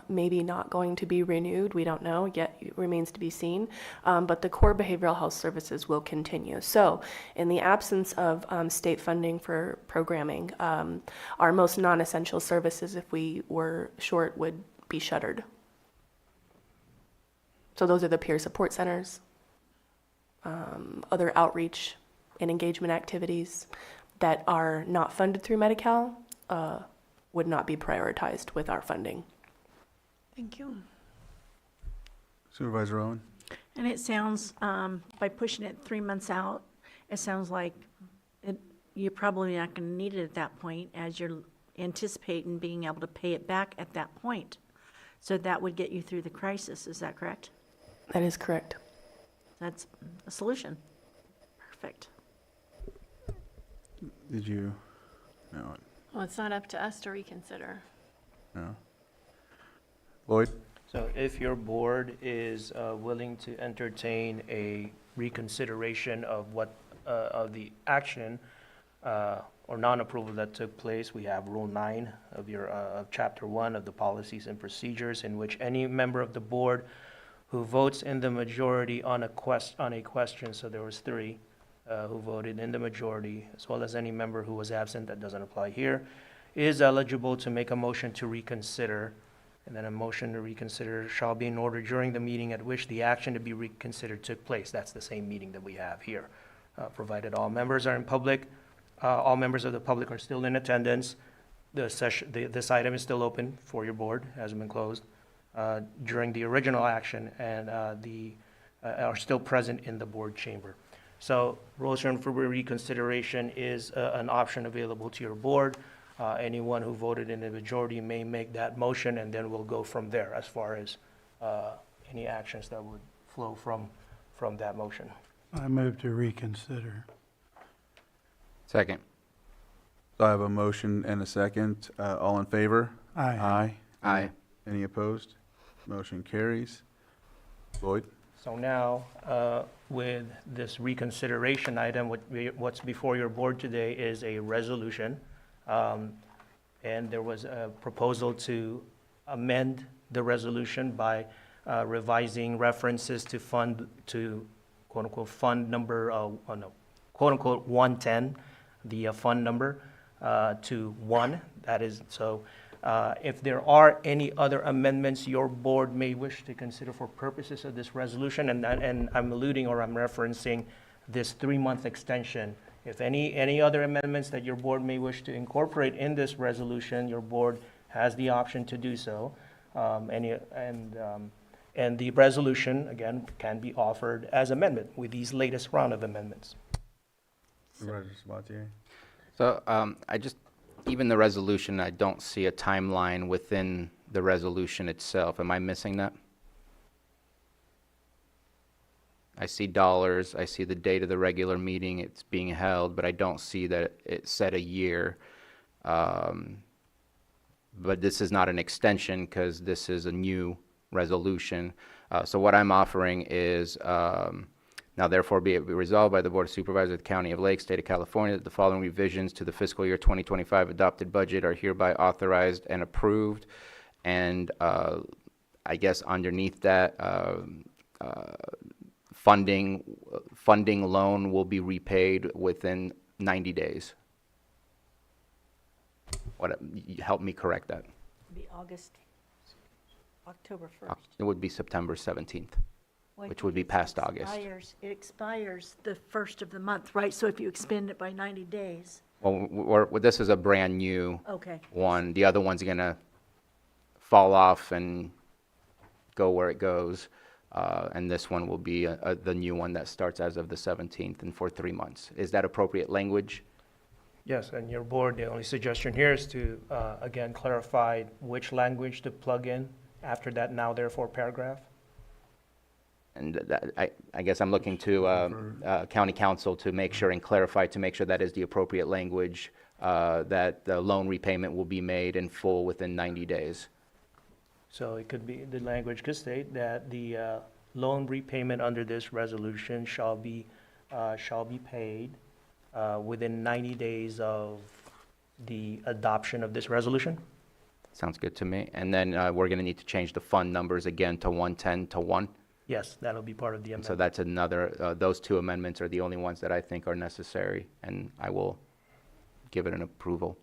maybe not going to be renewed. We don't know yet, it remains to be seen. But the core behavioral health services will continue. So in the absence of state funding for programming, our most non-essential services, if we were short, would be shuttered. So those are the peer support centers, other outreach and engagement activities that are not funded through Medi-Cal would not be prioritized with our funding. Thank you. Supervisor Owen? And it sounds, by pushing it 3 months out, it sounds like you're probably not going to need it at that point as you're anticipating being able to pay it back at that point. So that would get you through the crisis, is that correct? That is correct. That's a solution. Perfect. Did you? No. Well, it's not up to us to reconsider. No. Lloyd? So if your board is willing to entertain a reconsideration of what, of the action or non-approval that took place, we have Rule 9 of your, of Chapter 1 of the Policies and Procedures, in which any member of the board who votes in the majority on a question, so there was 3 who voted in the majority, as well as any member who was absent, that doesn't apply here, is eligible to make a motion to reconsider. And then a motion to reconsider shall be in order during the meeting at which the action to be reconsidered took place. That's the same meeting that we have here. Provided all members are in public, all members of the public are still in attendance, this item is still open for your board, hasn't been closed, during the original action, and are still present in the board chamber. So motion for reconsideration is an option available to your board. Anyone who voted in the majority may make that motion, and then we'll go from there as far as any actions that would flow from that motion. I move to reconsider. Second. So I have a motion and a second. All in favor? Aye. Aye. Aye. Any opposed? Motion carries. Lloyd? So now, with this reconsideration item, what's before your board today is a resolution. And there was a proposal to amend the resolution by revising references to quote-unquote fund number, quote-unquote 110, the fund number, to 1. That is, so if there are any other amendments your board may wish to consider for purposes of this resolution, and I'm alluding or I'm referencing this 3-month extension. If any other amendments that your board may wish to incorporate in this resolution, your board has the option to do so. And the resolution, again, can be offered as amendment with these latest round of amendments. Supervisor Sabatier? So even the resolution, I don't see a timeline within the resolution itself. Am I missing that? I see dollars, I see the date of the regular meeting it's being held, but I don't see that it said a year. But this is not an extension because this is a new resolution. So what I'm offering is, now therefore be it resolved by the Board of Supervisors of the County of Lake, State of California, that the following revisions to the fiscal year 2025 adopted budget are hereby authorized and approved. And I guess underneath that, funding loan will be repaid within 90 days. Help me correct that. Be October 1st. It would be September 17th, which would be past August. It expires the 1st of the month, right? So if you expend it by 90 days. Well, this is a brand new Okay. one. The other one's gonna fall off and go where it goes. And this one will be the new one that starts as of the 17th and for 3 months. Is that appropriate language? Yes, and your board, the only suggestion here is to, again, clarify which language to plug in after that now therefore paragraph. And I guess I'm looking to county council to make sure and clarify, to make sure that is the appropriate language, that the loan repayment will be made in full within 90 days. So it could be, the language could state that the loan repayment under this resolution shall be paid within 90 days of the adoption of this resolution. Sounds good to me. And then we're going to need to change the fund numbers again to 110 to 1. Yes, that'll be part of the amendment. So that's another, those two amendments are the only ones that I think are necessary, and I will give it an approval.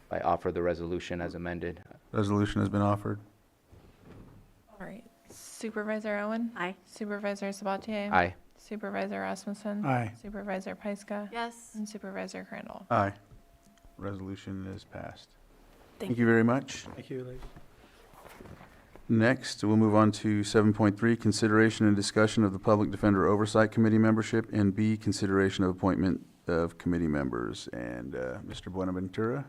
I offer the resolution as amended. Resolution has been offered. All right. Supervisor Owen? Aye. Supervisor Sabatier? Aye. Supervisor Rasmussen? Aye. Supervisor Pyska? Yes. And Supervisor Crandall? Aye. Resolution is passed. Thank Thank you very much. Thank you, ladies. Next, we'll move on to 7.3, consideration and discussion of the Public Defender Oversight Committee membership, and B, consideration of appointment of committee members. And Mr. Buenaventura?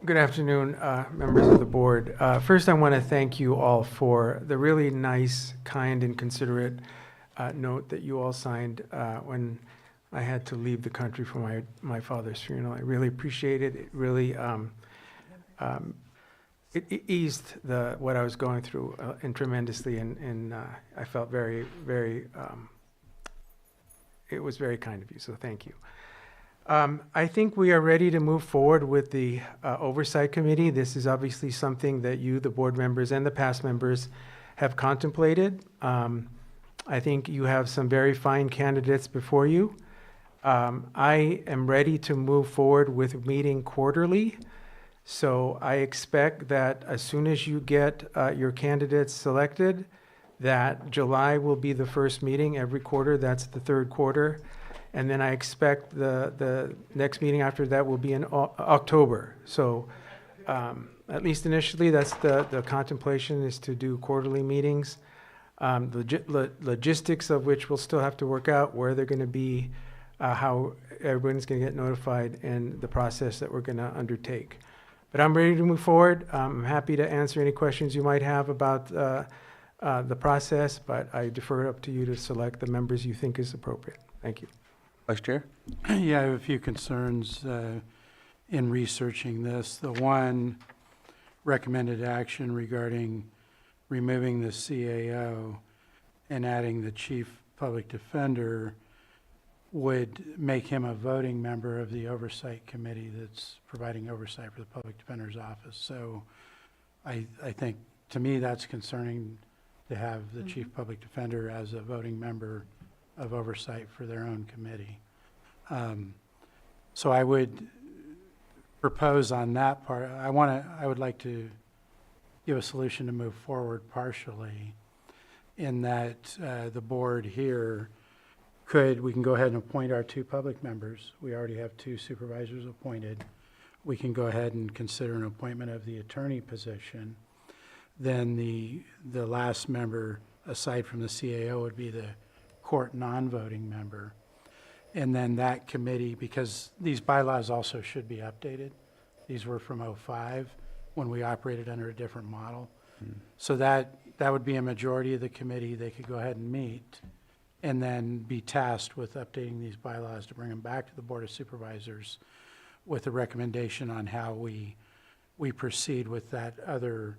Good afternoon, members of the board. First, I want to thank you all for the really nice, kind, and considerate note that you all signed when I had to leave the country for my father's funeral. I really appreciate it. It really it eased what I was going through and tremendously, and I felt very, very. It was very kind of you, so thank you. I think we are ready to move forward with the Oversight Committee. This is obviously something that you, the board members, and the past members have contemplated. I think you have some very fine candidates before you. I am ready to move forward with meeting quarterly. So I expect that as soon as you get your candidates selected, that July will be the first meeting every quarter. That's the third quarter. And then I expect the next meeting after that will be in October. So at least initially, that's the contemplation, is to do quarterly meetings. Logistics of which we'll still have to work out, where they're going to be, how everyone's going to get notified, and the process that we're going to undertake. But I'm ready to move forward. I'm happy to answer any questions you might have about the process, but I defer it up to you to select the members you think is appropriate. Thank you. Vice Chair? Yeah, I have a few concerns. in researching this. The one recommended action regarding removing the CAO and adding the chief public defender would make him a voting member of the oversight committee that's providing oversight for the public defender's office. So I think, to me, that's concerning to have the chief public defender as a voting member of oversight for their own committee. So I would propose on that part, I would like to give a solution to move forward partially in that the board here we can go ahead and appoint our 2 public members. We already have 2 supervisors appointed. We can go ahead and consider an appointment of the attorney position. Then the last member, aside from the CAO, would be the court non-voting member. And then that committee, because these bylaws also should be updated. These were from '05 when we operated under a different model. So that would be a majority of the committee. They could go ahead and meet and then be tasked with updating these bylaws to bring them back to the Board of Supervisors with a recommendation on how we proceed with that other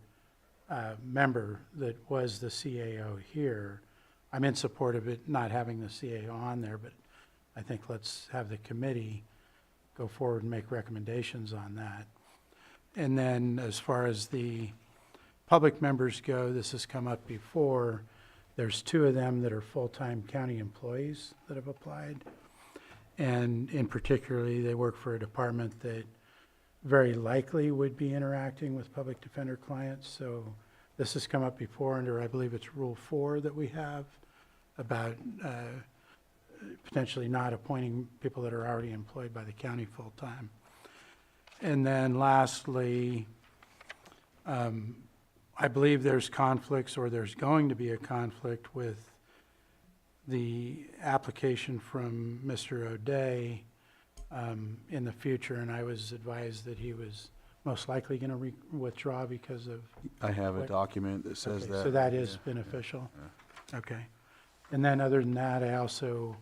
member that was the CAO here. I'm in support of it not having the CAO on there, but I think let's have the committee go forward and make recommendations on that. And then as far as the public members go, this has come up before. There's 2 of them that are full-time county employees that have applied. And in particularly, they work for a department that very likely would be interacting with public defender clients. So this has come up before under, I believe it's Rule 4 that we have about potentially not appointing people that are already employed by the county full-time. And then lastly, I believe there's conflicts, or there's going to be a conflict with the application from Mr. O'Day in the future, and I was advised that he was most likely going to withdraw because of... I have a document that says Okay, that. so that is beneficial? Yeah. Okay. And then other than that, I also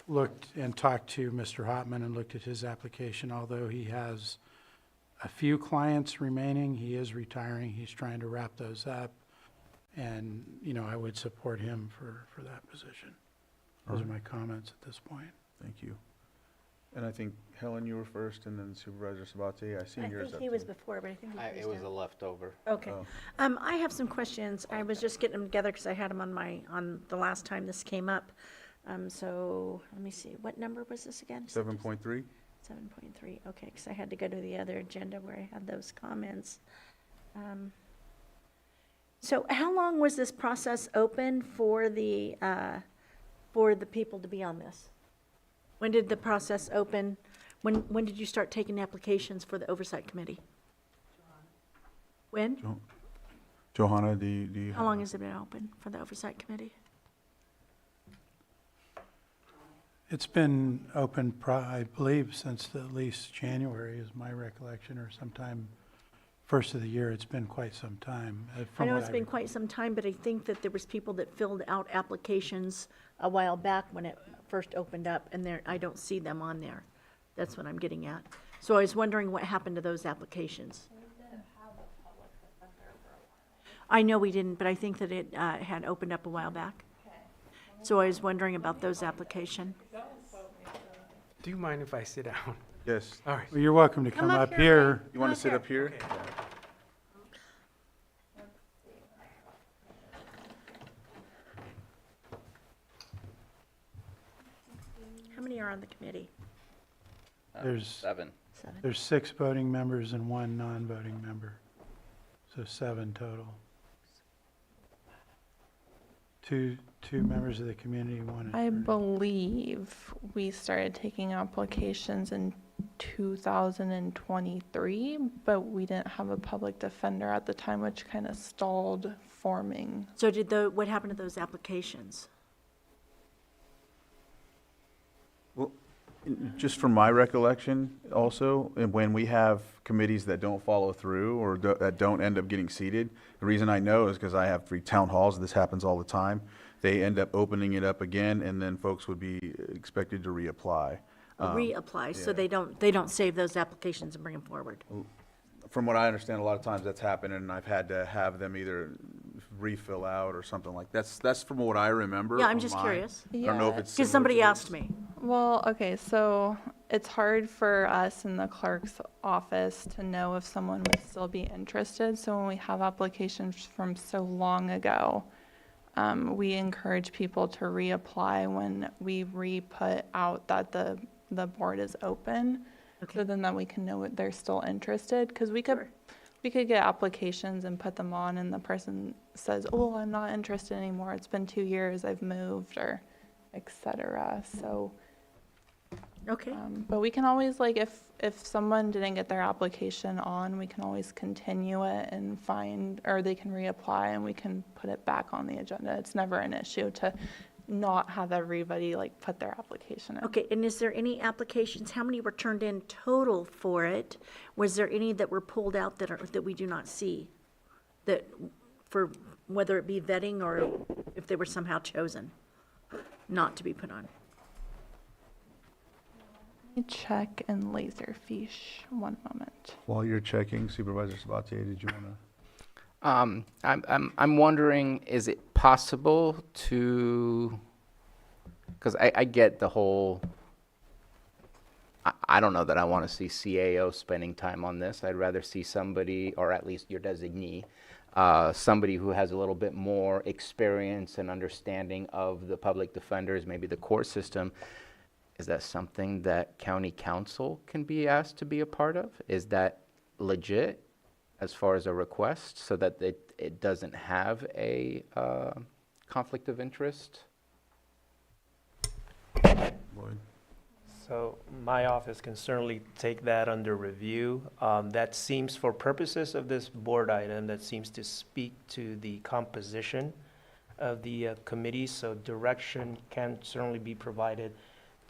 looked and talked to Mr. Hotman and looked at his application. Although he has a few clients remaining, he is retiring. He's trying to wrap those up. And, you know, I would support him for that position. Those are my comments at this point. Thank you. And I think, Helen, you were first, and then Supervisor Sabate. I see yours I up think he was too. before, but I think he It was a leftover. Okay. Oh. I have some questions. I was just getting them together because I had them on the last time this came up. So let me see. What number was this again? 7.3? 7.3. Okay, because I had to go to the other agenda where I had those comments. So how long was this process open for the people to be on this? When did the process open? When did you start taking applications for the oversight committee? When? Johanna, do you? How long has it been open for the oversight committee? It's been open, I believe, since at least January is my recollection, or sometime first of the year. It's been quite some time. I know it's been quite some time, but I think that there was people that filled out applications a while back when it first opened up, and I don't see them on there. That's what I'm getting at. So I was wondering what happened to those applications. I know we didn't, but I think that it had opened up a while back. So I was wondering about those applications. Do you mind if I sit down? Yes. All right. Well, you're welcome to come up here. You want to sit up here? How many are on the committee? There's 7. 7. There's 6 voting members and 1 non-voting member, so 7 total. Two members of the community, 1 I attorney. believe we started taking applications in 2023, but we didn't have a public defender at the time, which kind of stalled forming. So what happened to those applications? Well, just from my recollection also, and when we have committees that don't follow through or that don't end up getting seated, the reason I know is because I have 3 town halls. This happens all the time. They end up opening it up again, and then folks would be expected to reapply. reapply, so yeah. they don't save those applications and bring them forward. From what I understand, a lot of times that's happened, and I've had to have them either refill out or something like, that's from what I remember. Yeah, I'm on just mine. curious. I don't know if it's Because similar somebody to asked this. me. Well, okay, so it's hard for us in the clerk's office to know if someone would still be interested. So when we have applications from so long ago, we encourage people to reapply when we re-put out that the board is open. So then that we can know what they're still interested, because we could get applications and put them on and the person says, oh, I'm not interested anymore. It's been 2 years, I've moved, or et cetera. So, Okay. but we can always, like, if someone didn't get their application on, we can always continue it and find, or they can reapply and we can put it back on the agenda. It's never an issue to not have everybody like put their application in. Okay, and is there any applications, how many were turned in total for it? Was there any that were pulled out that we do not see? That, for whether it be vetting or if they were somehow chosen not to be put on? Let me check in Laserfish, one moment. While you're checking, Supervisor Sabatier, did you want to? I'm wondering, is it possible to, because I get the whole, I don't know that I want to see CAO spending time on this. I'd rather see somebody, or at least your designee, somebody who has a little bit more experience and understanding of the public defenders, maybe the court system. Is that something that county council can be asked to be a part of? Is that legit as far as a request, so that it doesn't have a conflict of interest? So my office can certainly take that under review. That seems, for purposes of this board item, that seems to speak to the composition of the committee. So direction can certainly be provided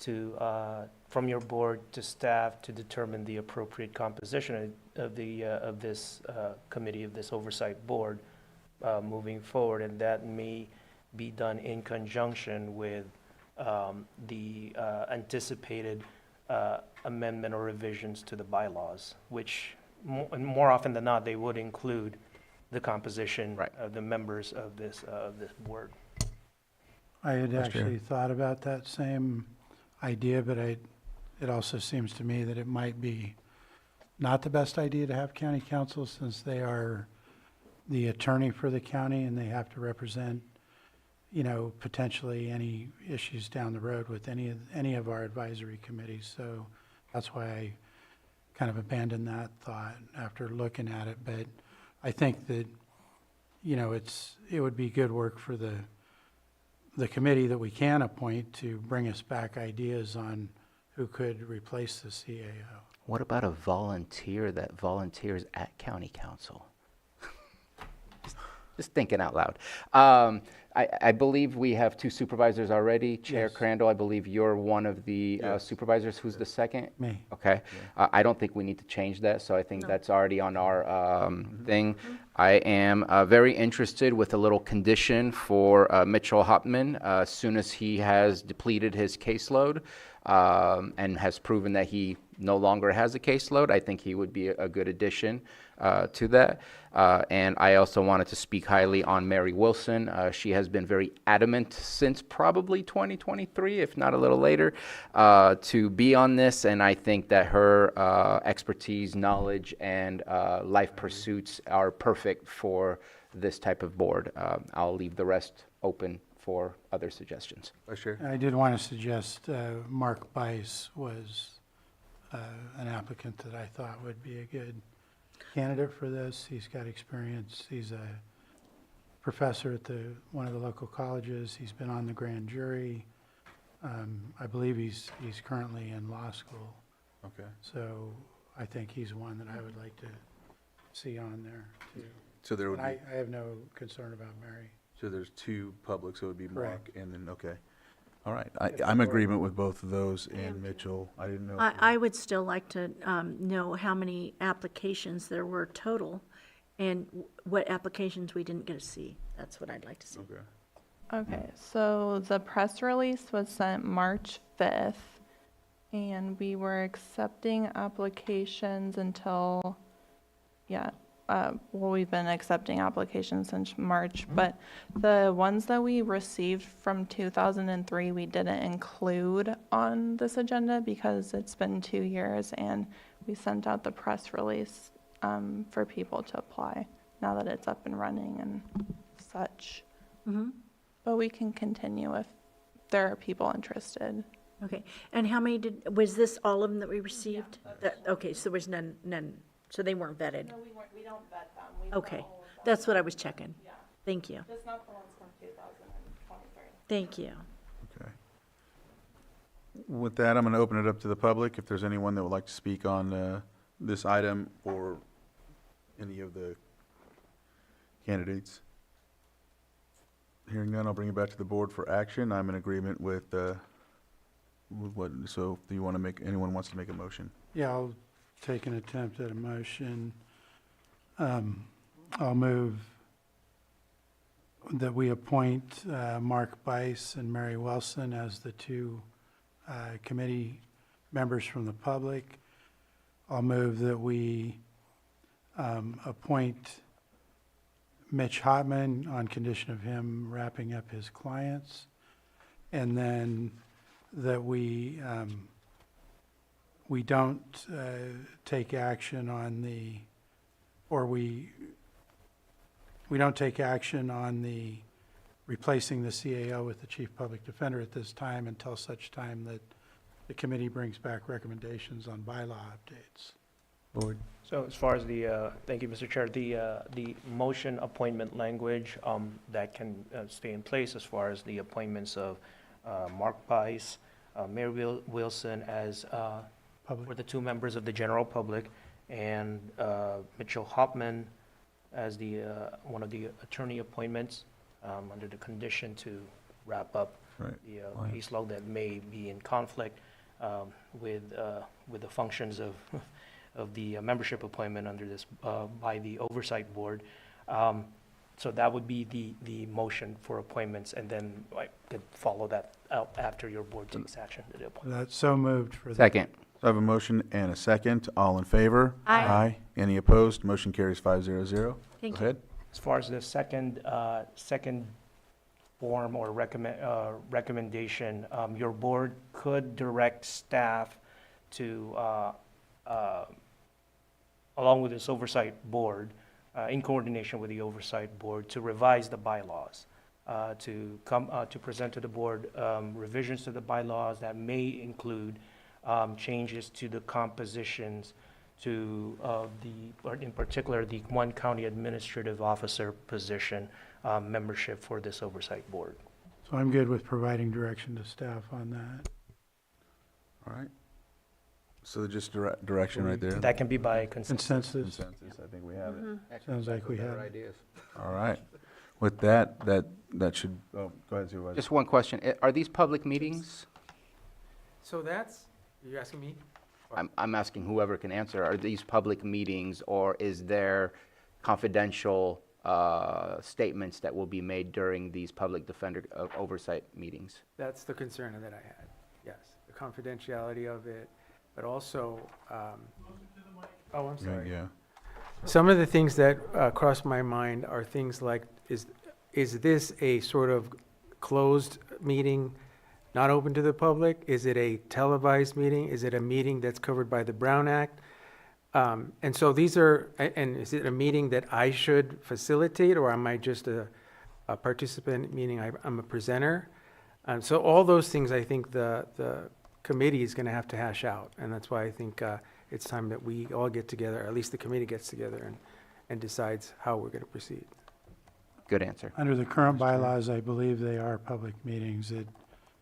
to, from your board to staff to determine the appropriate composition of this committee, of this oversight board moving forward. And that may be done in conjunction with the anticipated amendment or revisions to the bylaws, which more often than not, they would include the composition of the members of this board. I had Vice Chair. actually thought about that same idea, but it also seems to me that it might be not the best idea to have county council, since they are the attorney for the county and they have to represent, you know, potentially any issues down the road with any of our advisory committees. So that's why I kind of abandoned that thought after looking at it. But I think that, you know, it would be good work for the committee that we can appoint to bring us back ideas on who could replace the CAO. What about a volunteer that volunteers at county council? Just thinking out loud. I believe we have 2 supervisors already. Chair Yes. Crandall, I believe you're one of the Yes. supervisors. Who's the second? Me. Okay. I don't think we need to change that, so I think that's already on our thing. I am very interested with a little condition for Mitchell Hopman as soon as he has depleted his caseload and has proven that he no longer has a caseload. I think he would be a good addition to that. And I also wanted to speak highly on Mary Wilson. She has been very adamant since probably 2023, if not a little later, to be on this. And I think that her expertise, knowledge, and life pursuits are perfect for this type of board. I'll leave the rest open for other suggestions. Vice Chair? I did want to suggest Mark Bice was an applicant that I thought would be a good candidate for this. He's got experience. He's a professor at one of the local colleges. He's been on the grand jury. I believe he's currently in law school. Okay. So I think he's one that I would like to see on there too. So there would And be, I have no concern about Mary. so there's 2 publics, so it would be Mark Correct. and then, okay. All right, I'm in agreement with both of those and Mitchell. I didn't know. I would still like to know how many applications there were total and what applications we didn't get to see. That's what I'd like to see. Okay. Okay, so the press release was sent March 5th. And we were accepting applications until, well, we've been accepting applications since March, but the ones that we received from 2003, we didn't include on this agenda because it's been 2 years and we sent out the press release for people to apply now that it's up and running and such. But we can continue if there are people interested. Okay, and how many was this all of them that we received? Okay, so there was none, so they weren't vetted? No, we don't vet them. Okay, that's what I was checking. Yeah. Thank you. Just not the ones from 2023. Thank you. Okay. With that, I'm going to open it up to the public. If there's anyone that would like to speak on this item or any of the candidates. Hearing none, I'll bring it back to the board for action. I'm in agreement with what, so do you want to make, anyone wants to make a motion? Yeah, I'll take an attempt at a motion. I'll move that we appoint Mark Bice and Mary Wilson as the two committee members from the public. I'll move that we appoint Mitch Hotman on condition of him wrapping up his clients. And then that we don't take action on the, or we don't take action on the replacing the CAO with the Chief Public Defender at this time until such time that the committee brings back recommendations on bylaw updates. Board. So as far as the, thank you, Mr. Chair, the motion appointment language that can stay in place as far as the appointments of Mark Bice, Mary Wilson as for the two members of the general public, and Mitchell Hopman as the one of the attorney appointments under the condition to wrap up the case law that may be in conflict with the functions of the membership appointment under this by the oversight board. So that would be the motion for appointments, and then I could follow that out after your board takes action to the appointment. That's so moved for the Second. So I have a motion and a second. All in favor? Aye. Any opposed? Motion carries 500. Thank Go ahead. As far as the second form or recommendation, your board could direct staff to, along with this oversight board, in coordination with the oversight board, to revise the bylaws, to present to the board revisions to the bylaws that may include changes to the compositions to in particular, the one county administrative officer position membership for this oversight board. So I'm good with providing direction to staff on that. All right. So just direction right there. That can be by consensus. Consensus. I think we have it. Sounds like we have. Ideas. All right. With that should, oh, go ahead, Supervisor. Just one question. Are these public meetings? So that's, you're asking me? I'm asking whoever can answer. Are these public meetings, or is there confidential statements that will be made during these public defender oversight meetings? That's the concern that I had, yes. The confidentiality of it, but also, oh, I'm sorry. Yeah. Some of the things that cross my mind are things like, is this a sort of closed meeting, not open to the public? Is it a televised meeting? Is it a meeting that's covered by the Brown Act? And so these are, and is it a meeting that I should facilitate, or am I just a participant, meaning I'm a presenter? So all those things, I think the committee is going to have to hash out, and that's why I think it's time that we all get together, or at least the committee gets together and decides how we're going to proceed. Good answer. Under the current bylaws, I believe they are public meetings. It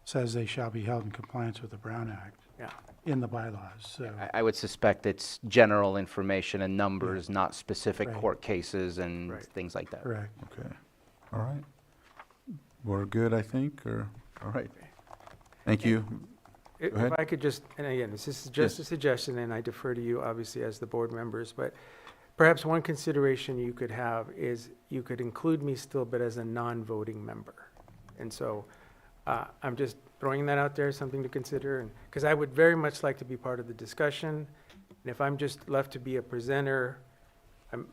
says they shall be held in compliance with the Brown Act. Yeah. In the bylaws, so. I would suspect it's general information and numbers, not specific Right. court cases and Right. things like that. Correct. Okay. All right. We're good, I think, or, all right. Thank you. If ahead. I could just, and again, this is just a suggestion, and I defer to you, obviously, as the board members, but perhaps one consideration you could have is you could include me still, but as a non-voting member. And so I'm just throwing that out there, something to consider, and, because I would very much like to be part of the discussion. And if I'm just left to be a presenter,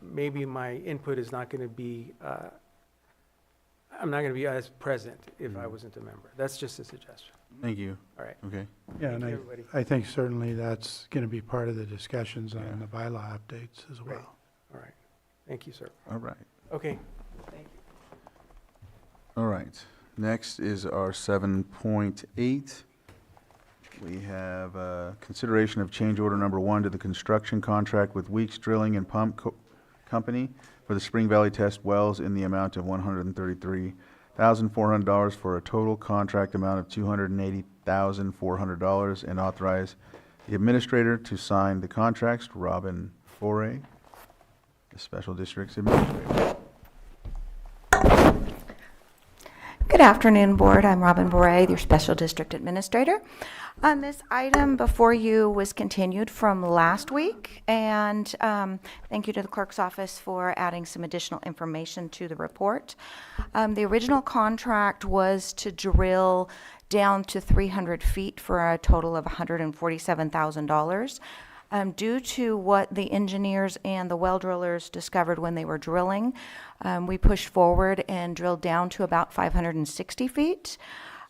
maybe my input is not going to be, I'm not going to be as present if I wasn't a member. That's just a suggestion. Thank you. All right. Okay. Yeah, Thank and you, everybody. I think certainly that's going to be part of the discussions on the bylaw updates as Great. well. All right. Thank you, sir. All right. Okay. Thank you. All right. Next is our 7.8. We have consideration of change order number 1 to the construction contract with Weeks Drilling and Pump Company for the Spring Valley Test wells in the amount of $133,400 for a total contract amount of $280,400, and authorize the administrator to sign the contracts. Robin Foray, the Special District's Administrator. Good afternoon, Board. I'm Robin Boray, your Special District Administrator. This item before you was continued from last week, and thank you to the Clerk's Office for adding some additional information to the report. The original contract was to drill down to 300 feet for a total of $147,000. Due to what the engineers and the well drillers discovered when they were drilling, we pushed forward and drilled down to about 560 feet.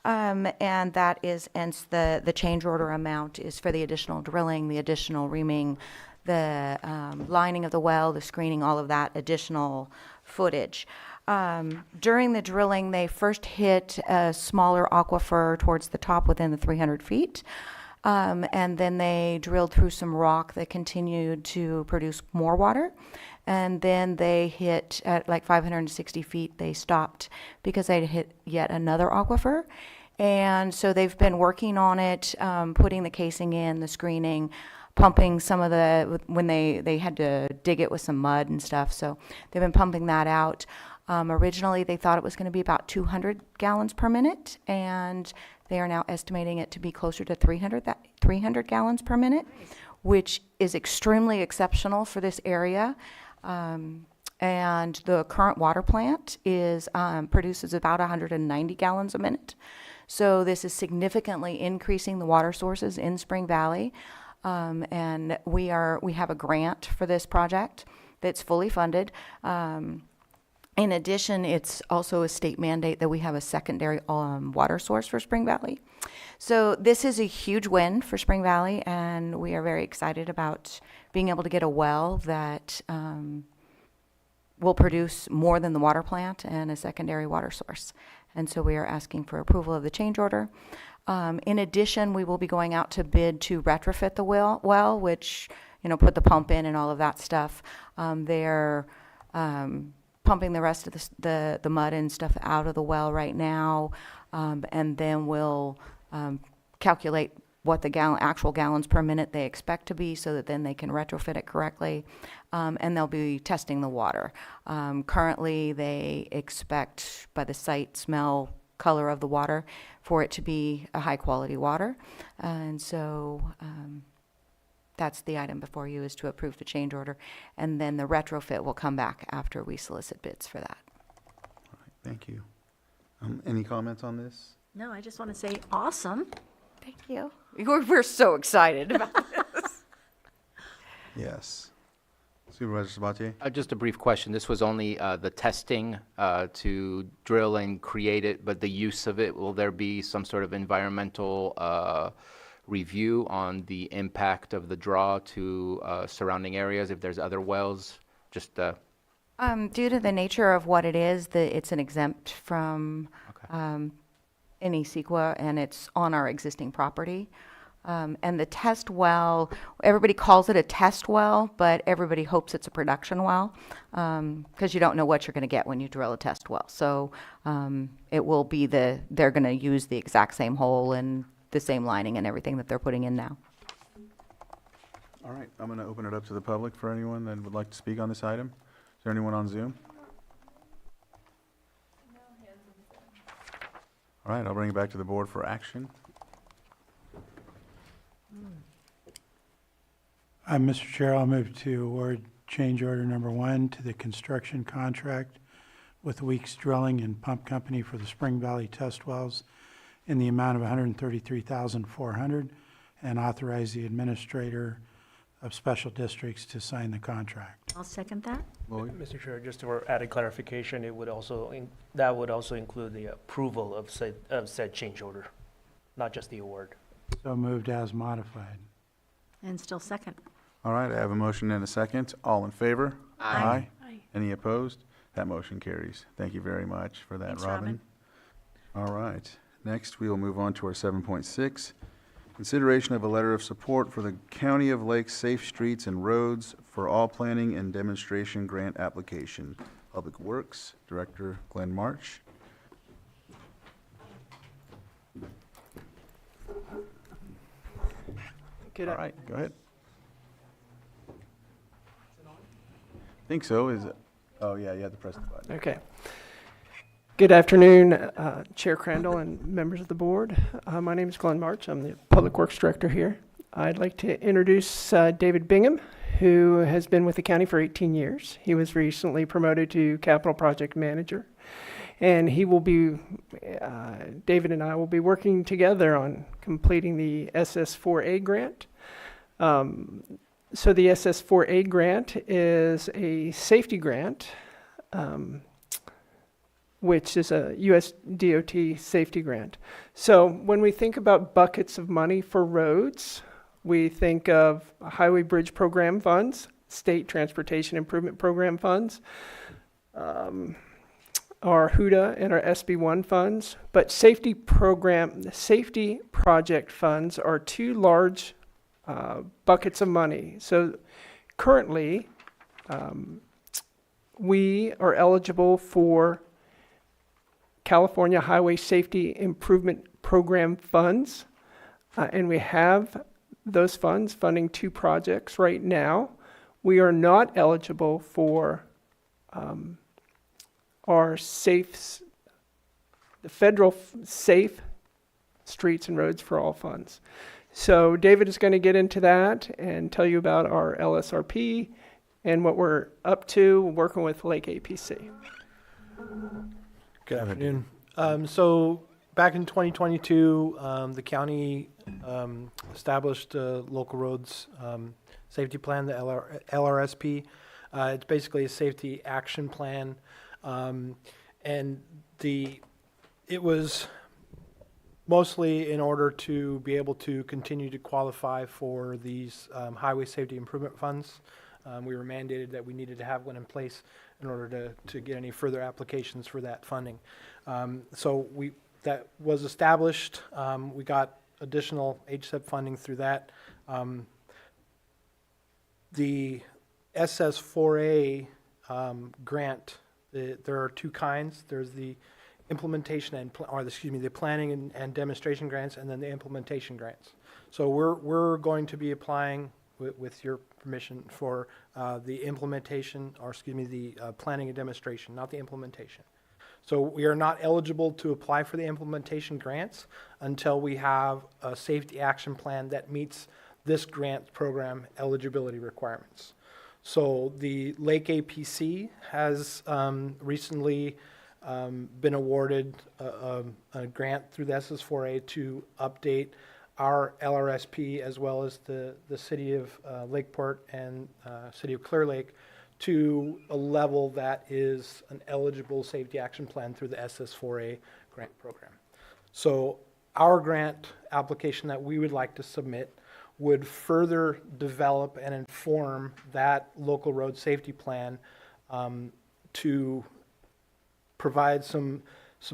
And that is, hence the change order amount is for the additional drilling, the additional reaming, the lining of the well, the screening, all of that additional footage. During the drilling, they first hit a smaller aquifer towards the top within the 300 feet. And then they drilled through some rock that continued to produce more water. And then they hit at like 560 feet, they stopped because they'd hit yet another aquifer. And so they've been working on it, putting the casing in, the screening, pumping some of the, when they had to dig it with some mud and stuff. So they've been pumping that out. Originally, they thought it was going to be about 200 gallons per minute, and they are now estimating it to be closer to 300 gallons per minute, which is extremely exceptional for this area. And the current water plant is produces about 190 gallons a minute. So this is significantly increasing the water sources in Spring Valley. And we have a grant for this project that's fully funded. In addition, it's also a state mandate that we have a secondary water source for Spring Valley. So this is a huge win for Spring Valley, and we are very excited about being able to get a well that will produce more than the water plant and a secondary water source. And so we are asking for approval of the change order. In addition, we will be going out to bid to retrofit the well, which, put the pump in and all of that stuff. They're pumping the rest of the mud and stuff out of the well right now, and then we'll calculate what the actual gallons per minute they expect to be so that then they can retrofit it correctly, and they'll be testing the water. Currently, they expect by the sight, smell, color of the water for it to be a high-quality water, and so that's the item before you, is to approve the change order, and then the retrofit will come back after we solicit bids for that. All right, thank you. Any comments on this? No, I just want to say awesome. Thank you. We're so excited about this. Yes. Supervisor Sabatier? Just a brief question. This was only the testing to drill and create it, but the use of it, will there be some sort of environmental review on the impact of the draw to surrounding areas if there's other wells? Just due to the nature of what it is, it's an exempt from any CEQA, and it's on our existing property. And the test well, everybody calls it a test well, but everybody hopes it's a production well, because you don't know what you're going to get when you drill a test well. So it will be they're going to use the exact same hole and the same lining and everything that they're putting in now. All right, I'm going to open it up to the public for anyone that would like to speak on this item. Is there anyone on Zoom? All right, I'll bring it back to the board for action. Mr. Chair, I'll move to award change order number 1 to the construction contract with Weeks Drilling and Pump Company for the Spring Valley test wells in the amount of $133,400 and authorize the administrator of special districts to sign the contract. I'll second that. Mr. Chair, just for added clarification, it would also, that would also include the approval of said change order, not just the award. So moved as modified. And still second. All right, I have a motion and a second. All in favor? Aye. Any opposed? That motion carries. Thank you very much for that, Thanks, Robin. All right, next we will move on to our 7.6. Consideration of a letter of support for the County of Lake Safe Streets and Roads for All Planning and Demonstration Grant Application. Public Works Director Glenn March. All right, go ahead. Think so, is it? Oh, yeah, you have to press the button. Okay. Good afternoon, Chair Crandall and members of the board. My name is Glenn March. I'm the Public Works Director here. I'd like to introduce David Bingham, who has been with the county for 18 years. He was recently promoted to Capital Project Manager. And he will be, David and I will be working together on completing the SS4A grant. So the SS4A grant is a safety grant, which is a US DOT safety grant. So when we think about buckets of money for roads, we think of highway bridge program funds, state transportation improvement program funds, our HUDA and our SB1 funds, but safety project funds are two large buckets of money. So currently, we are eligible for California Highway Safety Improvement Program funds, and we have those funds funding two projects right now. We are not eligible for our the federal Safe Streets and Roads for All funds. So David is going to get into that and tell you about our LSRP and what we're up to working with Lake APC. Good afternoon. So back in 2022, the county established a local roads safety plan, the LRSP. It's basically a safety action plan. And it was mostly in order to be able to continue to qualify for these highway safety improvement funds. We were mandated that we needed to have one in place in order to get any further applications for that funding. So that was established. We got additional HSEP funding through that. The SS4A grant, there are two kinds. There's the implementation the planning and demonstration grants, and then the implementation grants. So we're going to be applying with your permission for the implementation, the planning and demonstration, not the implementation. So we are not eligible to apply for the implementation grants until we have a safety action plan that meets this grant program eligibility requirements. So the Lake APC has recently been awarded a grant through the SS4A to update our LRSP as well as the city of Lakeport and city of Clear Lake to a level that is an eligible safety action plan through the SS4A grant program. So our grant application that we would like to submit would further develop and inform that local road safety plan to provide some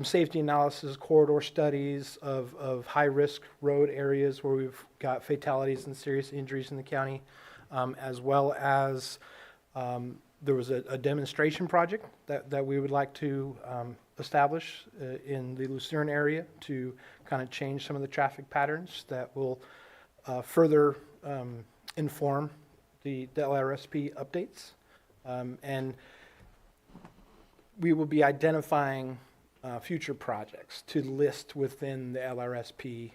safety analysis, corridor studies of high-risk road areas where we've got fatalities and serious injuries in the county, as well as there was a demonstration project that we would like to establish in the Lucerne area to kind of change some of the traffic patterns that will further inform the LRSP updates. And we will be identifying future projects to list within the LRSP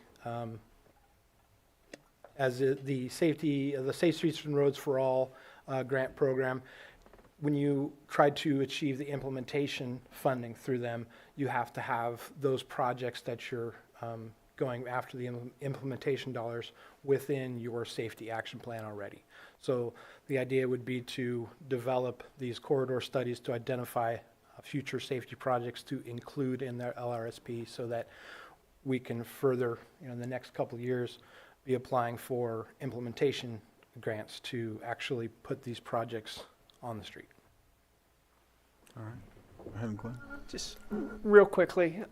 as the Safe Streets and Roads for All grant program. When you try to achieve the implementation funding through them, you have to have those projects that you're going after the implementation dollars within your safety action plan already. So the idea would be to develop these corridor studies to identify future safety projects to include in their LRSP so that we can further, in the next couple of years, be applying for implementation grants to actually put these projects on the street. All right. Go ahead, Glenn. Just real quickly,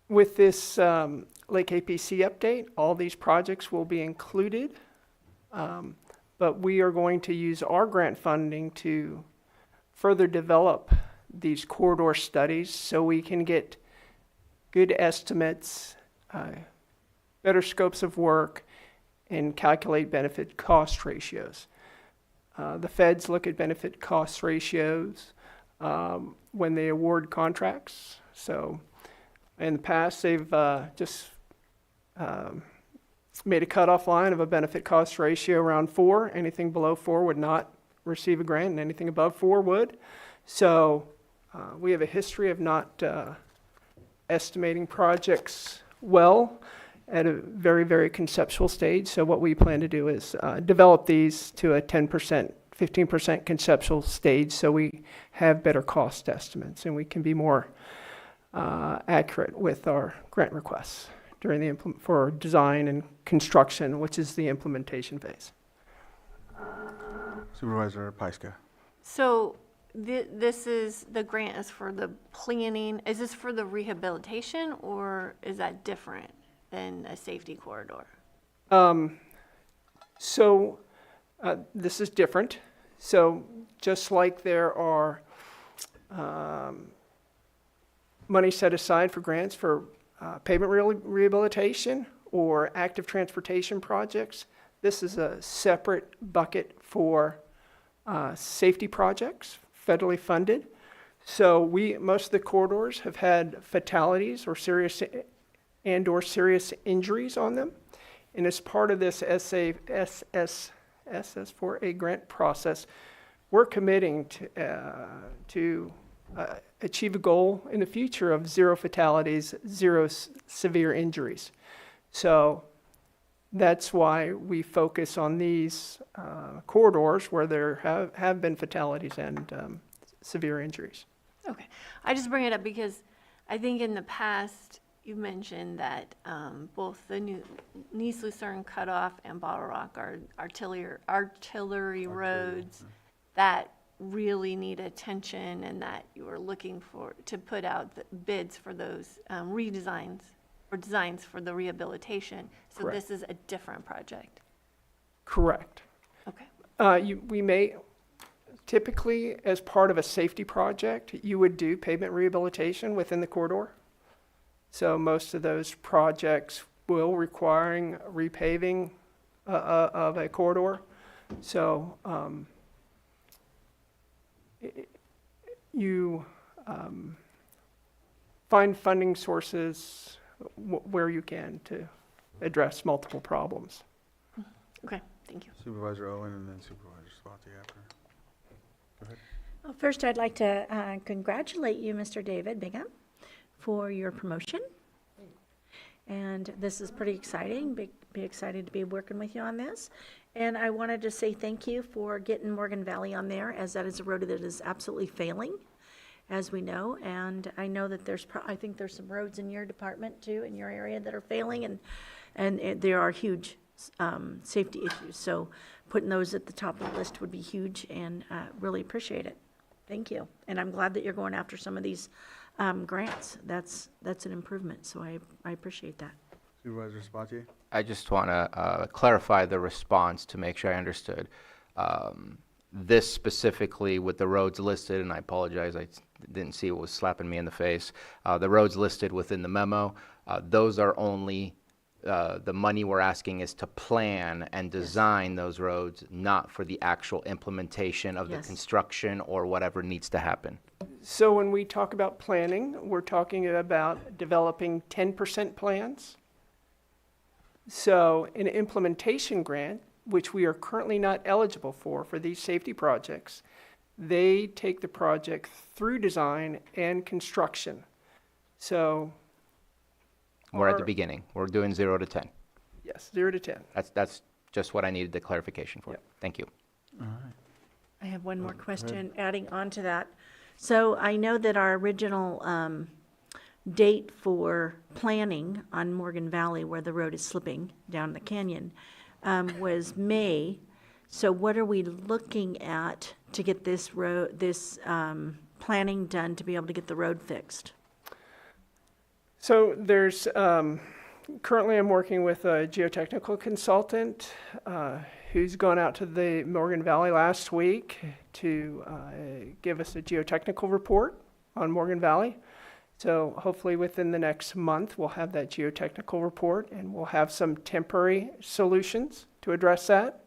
with this Lake APC update, all these projects will be included, but we are going to use our grant funding to further develop these corridor studies so we can get good estimates, better scopes of work, and calculate benefit cost ratios. The feds look at benefit cost ratios when they award contracts. So in the past, they've just made a cutoff line of a benefit cost ratio around 4. Anything below 4 would not receive a grant, and anything above 4 would. So we have a history of not estimating projects well at a very, very conceptual stage. So what we plan to do is develop these to a 10%, 15% conceptual stage so we have better cost estimates and we can be more accurate with our grant requests during the for design and construction, which is the implementation phase. Supervisor Pyska. So this is, the grant is for the planning, is this for the rehabilitation or is that different than a safety corridor? This is different. So just like there are money set aside for grants for pavement rehabilitation or active transportation projects, this is a separate bucket for safety projects, federally funded. So most of the corridors have had fatalities or serious injuries on them. And as part of this SS4A grant process, we're committing to achieve a goal in the future of 0 fatalities, 0 severe injuries. So that's why we focus on these corridors where there have been fatalities and severe injuries. Okay, I just bring it up because I think in the past you mentioned that both the new Nice Lucerne cutoff and Bottle Rock are artillery roads that really need attention, and that you were looking to put out the bids for those redesigns or designs for the rehabilitation. So Correct. This is a different project. Correct. Okay. We may, typically as part of a safety project, you would do pavement rehabilitation within the corridor. So most of those projects will requiring repaving of a corridor. So you find funding sources where you can to address multiple problems. Okay, thank you. Supervisor Owen and then Supervisor Spati after. Go ahead. Well, first, I'd like to congratulate you, Mr. David Bingham, for your promotion. And this is pretty exciting. Be excited to be working with you on this. And I wanted to say thank you for getting Morgan Valley on there, as that is a road that is absolutely failing, as we know. And I know that I think there's some roads in your department too, in your area, that are failing, and there are huge safety issues. So putting those at the top of the list would be huge, and really appreciate it. Thank you. And I'm glad that you're going after some of these grants. That's an improvement, so I appreciate that. Supervisor Spati. I just want to clarify the response to make sure I understood. This specifically with the roads listed, and I apologize, I didn't see what was slapping me in the face. The roads listed within the memo, those are only, the money we're asking is to plan and design those roads, not for the actual implementation of the construction or whatever needs to happen. So when we talk about planning, we're talking about developing 10% plans. So an implementation grant, which we are currently not eligible for these safety projects, they take the project through design and construction. So, We're at the Or- beginning. We're doing 0 to 10. yes, 0 to 10. That's just what I needed the clarification for. Yep. Thank you. All right. I have one more ahead. question adding on to that. So I know that our original date for planning on Morgan Valley, where the road is slipping down the canyon, was May. So what are we looking at to get this planning done to be able to get the road fixed? So there's, currently I'm working with a geotechnical consultant who's gone out to the Morgan Valley last week to give us a geotechnical report on Morgan Valley. So hopefully within the next month, we'll have that geotechnical report and we'll have some temporary solutions to address that.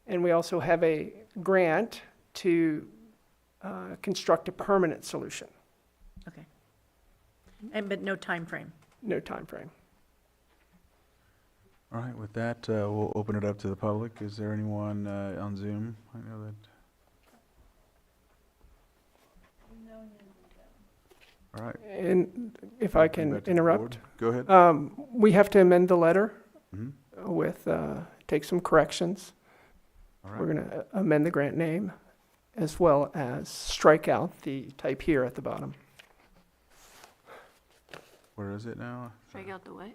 And we also have a grant to construct a permanent solution. Okay. But no time frame. No time frame. All right, with that, we'll open it up to the public. Is there anyone on Zoom? I know that. All right. And if I Back can to the interrupt. board. Go ahead. We have to amend the letter Mhm. with, take some corrections. All right. We're going to amend the grant name as well as strike out the type here at the bottom. Where is it now? Strike out the what?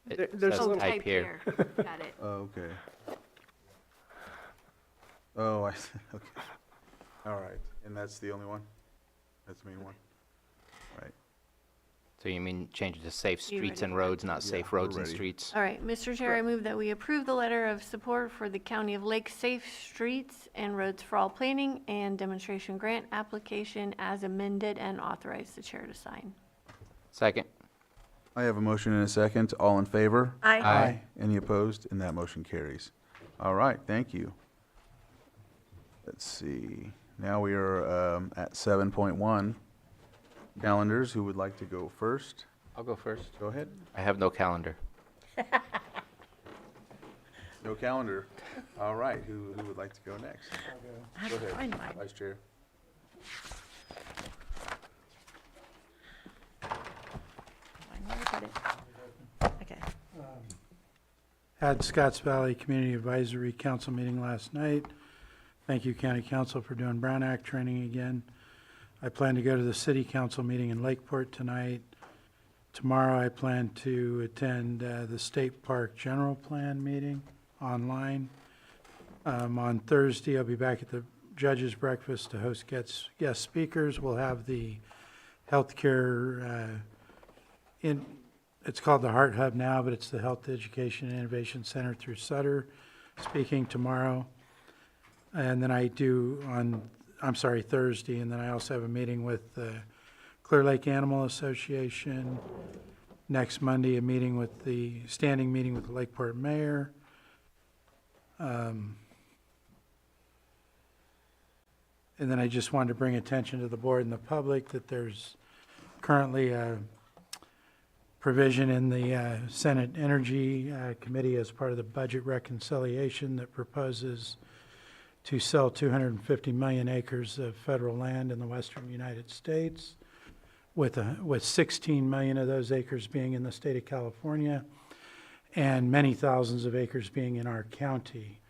There's says a little type here. Got it. Oh, okay. Oh, I see. Okay. All right. And that's the only one? That's the main one? Right. So you mean change it to safe You streets ready and for that? roads, not Yeah, safe we're roads and ready. streets? All right, Mr. Chair, I move that we approve the letter of support for the County of Lake Safe Streets and Roads for All Planning and Demonstration Grant application as amended and authorize the chair to sign. Second. I have a motion and a second. All in favor? Aye. Aye. Any opposed? And that motion carries. All right, thank you. Let's see. Now we are at 7.1. Calendars. Who would like to go first? I'll go first. Go ahead. I have no calendar. No calendar. All right, who would like to go next? I have Go to ahead, find mine. Vice Chair. I never put it. Okay. Had Scotts Valley Community Advisory Council meeting last night. Thank you, County Council, for doing Brown Act training again. I plan to go to the City Council meeting in Lakeport tonight. Tomorrow, I plan to attend the State Park General Plan meeting online. On Thursday, I'll be back at the Judges Breakfast to host guest speakers. We'll have the healthcare it's called the Heart Hub now, but it's the Health Education and Innovation Center through Sutter, speaking tomorrow. And then I do Thursday, and then I also have a meeting with the Clear Lake Animal Association. Next Monday, standing meeting with the Lakeport Mayor. And then I just wanted to bring attention to the board and the public that there's currently a provision in the Senate Energy Committee as part of the budget reconciliation that proposes to sell 250 million acres of federal land in the western United States, with 16 million of those acres being in the state of California and many thousands of acres being in our county.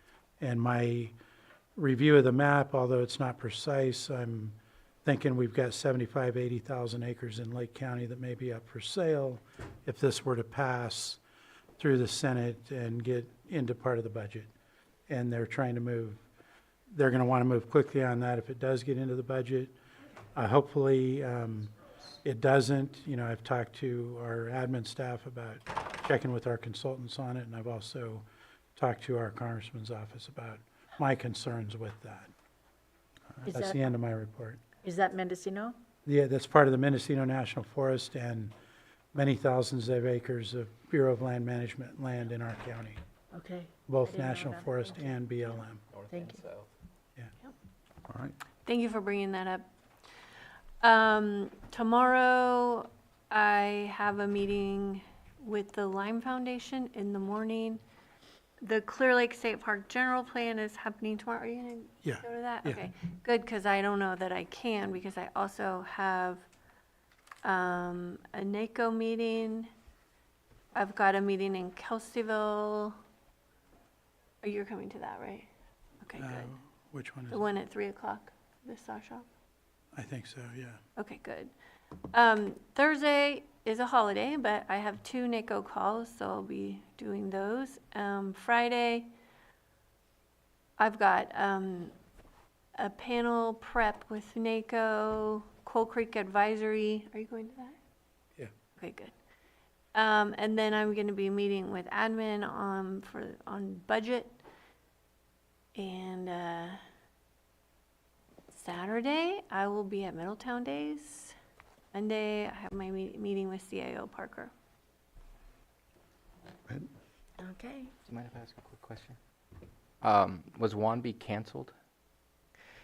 And my review of the map, although it's not precise, I'm thinking we've got 75, 80,000 acres in Lake County that may be up for sale if this were to pass through the Senate and get into part of the budget. And they're going to want to move quickly on that if it does get into the budget. Hopefully, it doesn't. I've talked to our admin staff about checking with our consultants on it, and I've also talked to our congressman's office about my concerns with that. That's the end of my report. Is that Mendocino? Yeah, that's part of the Mendocino National Forest and many thousands of acres of Bureau of Land Management land in our county, Okay. both I didn't know National that. Forest Thank you. and BLM. Thank you. All right. Thank you for bringing that up. Tomorrow, I have a meeting with the Lime Foundation in the morning. The Clear Lake State Park General Plan is happening tomorrow. Are you going Yeah, to go to that? yeah. Okay, good, because I don't know that I can, because I also have a NACO meeting. I've got a meeting in Kelseyville. Oh, you're coming to that, right? Okay, good. Which one is The it? one at 3 o'clock, the saw shop? I think so, yeah. Okay, good. Thursday is a holiday, but I have 2 NACO calls, so I'll be doing those. Friday, I've got a panel prep with NACO, Coal Creek Advisory. Are you going to that? Yeah. Okay, good. And then I'm going to be meeting with admin on budget. And Saturday, I will be at Middletown Days. Monday, I have my meeting with CIO Parker. Okay. Okay. Do you mind if I ask a quick question? Was Wanby canceled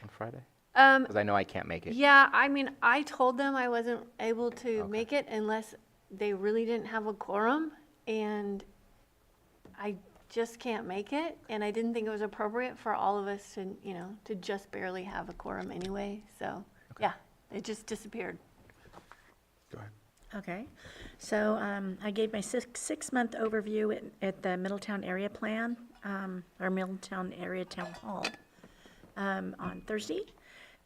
on Friday? Because I know I can't make it. Yeah, I mean, I told them I wasn't able to make it unless they really didn't have a quorum, and I just can't make it, and I didn't think it was appropriate for all of us to, to just barely have a quorum anyway, so, yeah, it just disappeared. Go ahead. Okay, so I gave my six-month overview at the Middletown Area Plan, or Middletown Area Town Hall on Thursday.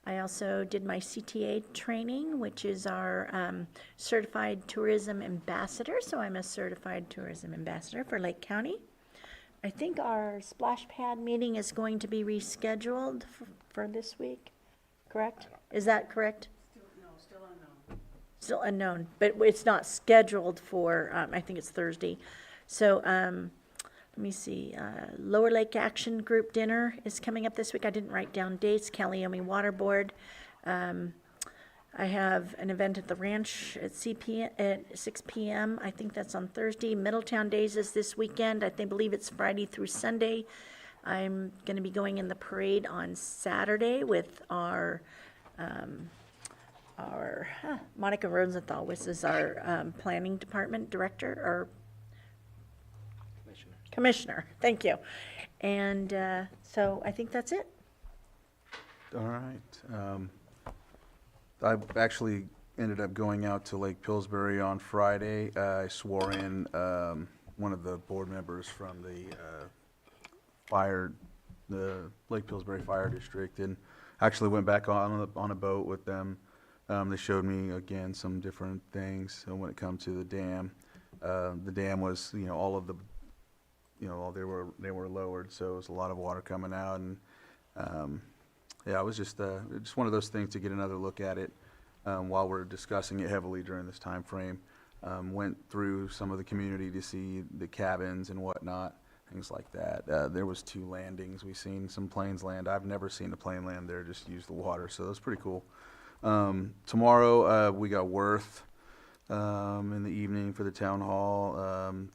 I also did my CTA training, which is our Certified Tourism Ambassador, so I'm a Certified Tourism Ambassador for Lake County. I think our splash pad meeting is going to be rescheduled for this week, correct? Is that correct? Still unknown, but it's not scheduled for, I think it's Thursday. So let me see, Lower Lake Action Group Dinner is coming up this week. I didn't write down dates. Calliope Water Board. I have an event at the ranch at 6 p.m. I think that's on Thursday. Middletown Days is this weekend. I believe it's Friday through Sunday. I'm going to be going in the parade on Saturday with our Monica Rosenthal, which is our planning department director, or commissioner. Thank you. And so I think that's it. All right. I actually ended up going out to Lake Pillsbury on Friday. I swore in one of the board members from the Lake Pillsbury Fire District, and actually went back on a boat with them. They showed me again some different things when it comes to the dam. The dam was, all of the, they were lowered, so it was a lot of water coming out, and yeah, it was just one of those things to get another look at it while we're discussing it heavily during this time frame. Went through some of the community to see the cabins and whatnot, things like that. There was 2 landings. We've seen some planes land. I've never seen a plane land there, just use the water, so it was pretty cool. Tomorrow we got Worth in the evening for the town hall.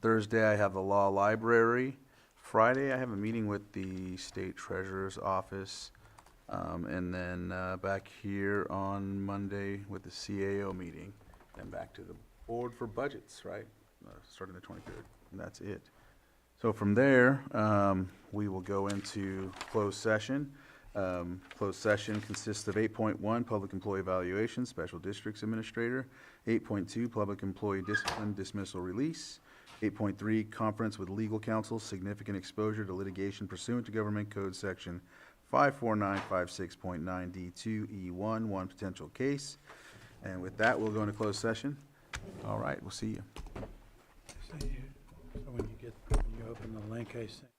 Thursday I have the law library. Friday I have a meeting with the state treasurer's office. And then back here on Monday with the CAO meeting, and back to the board for budgets, right? Starting the 23rd, and that's it. So from there, we will go into closed session. Closed session consists of 8.1, Public Employee Evaluation, Special Districts Administrator, 8.2, Public Employee Discipline, Dismissal, Release, 8.3, Conference with Legal Counsel, Significant Exposure to Litigation Pursuant to Government Code Section 54956.9D2E1, one potential case. And with that, we'll go into closed session. All right, we'll see you. So when you open the link I sent.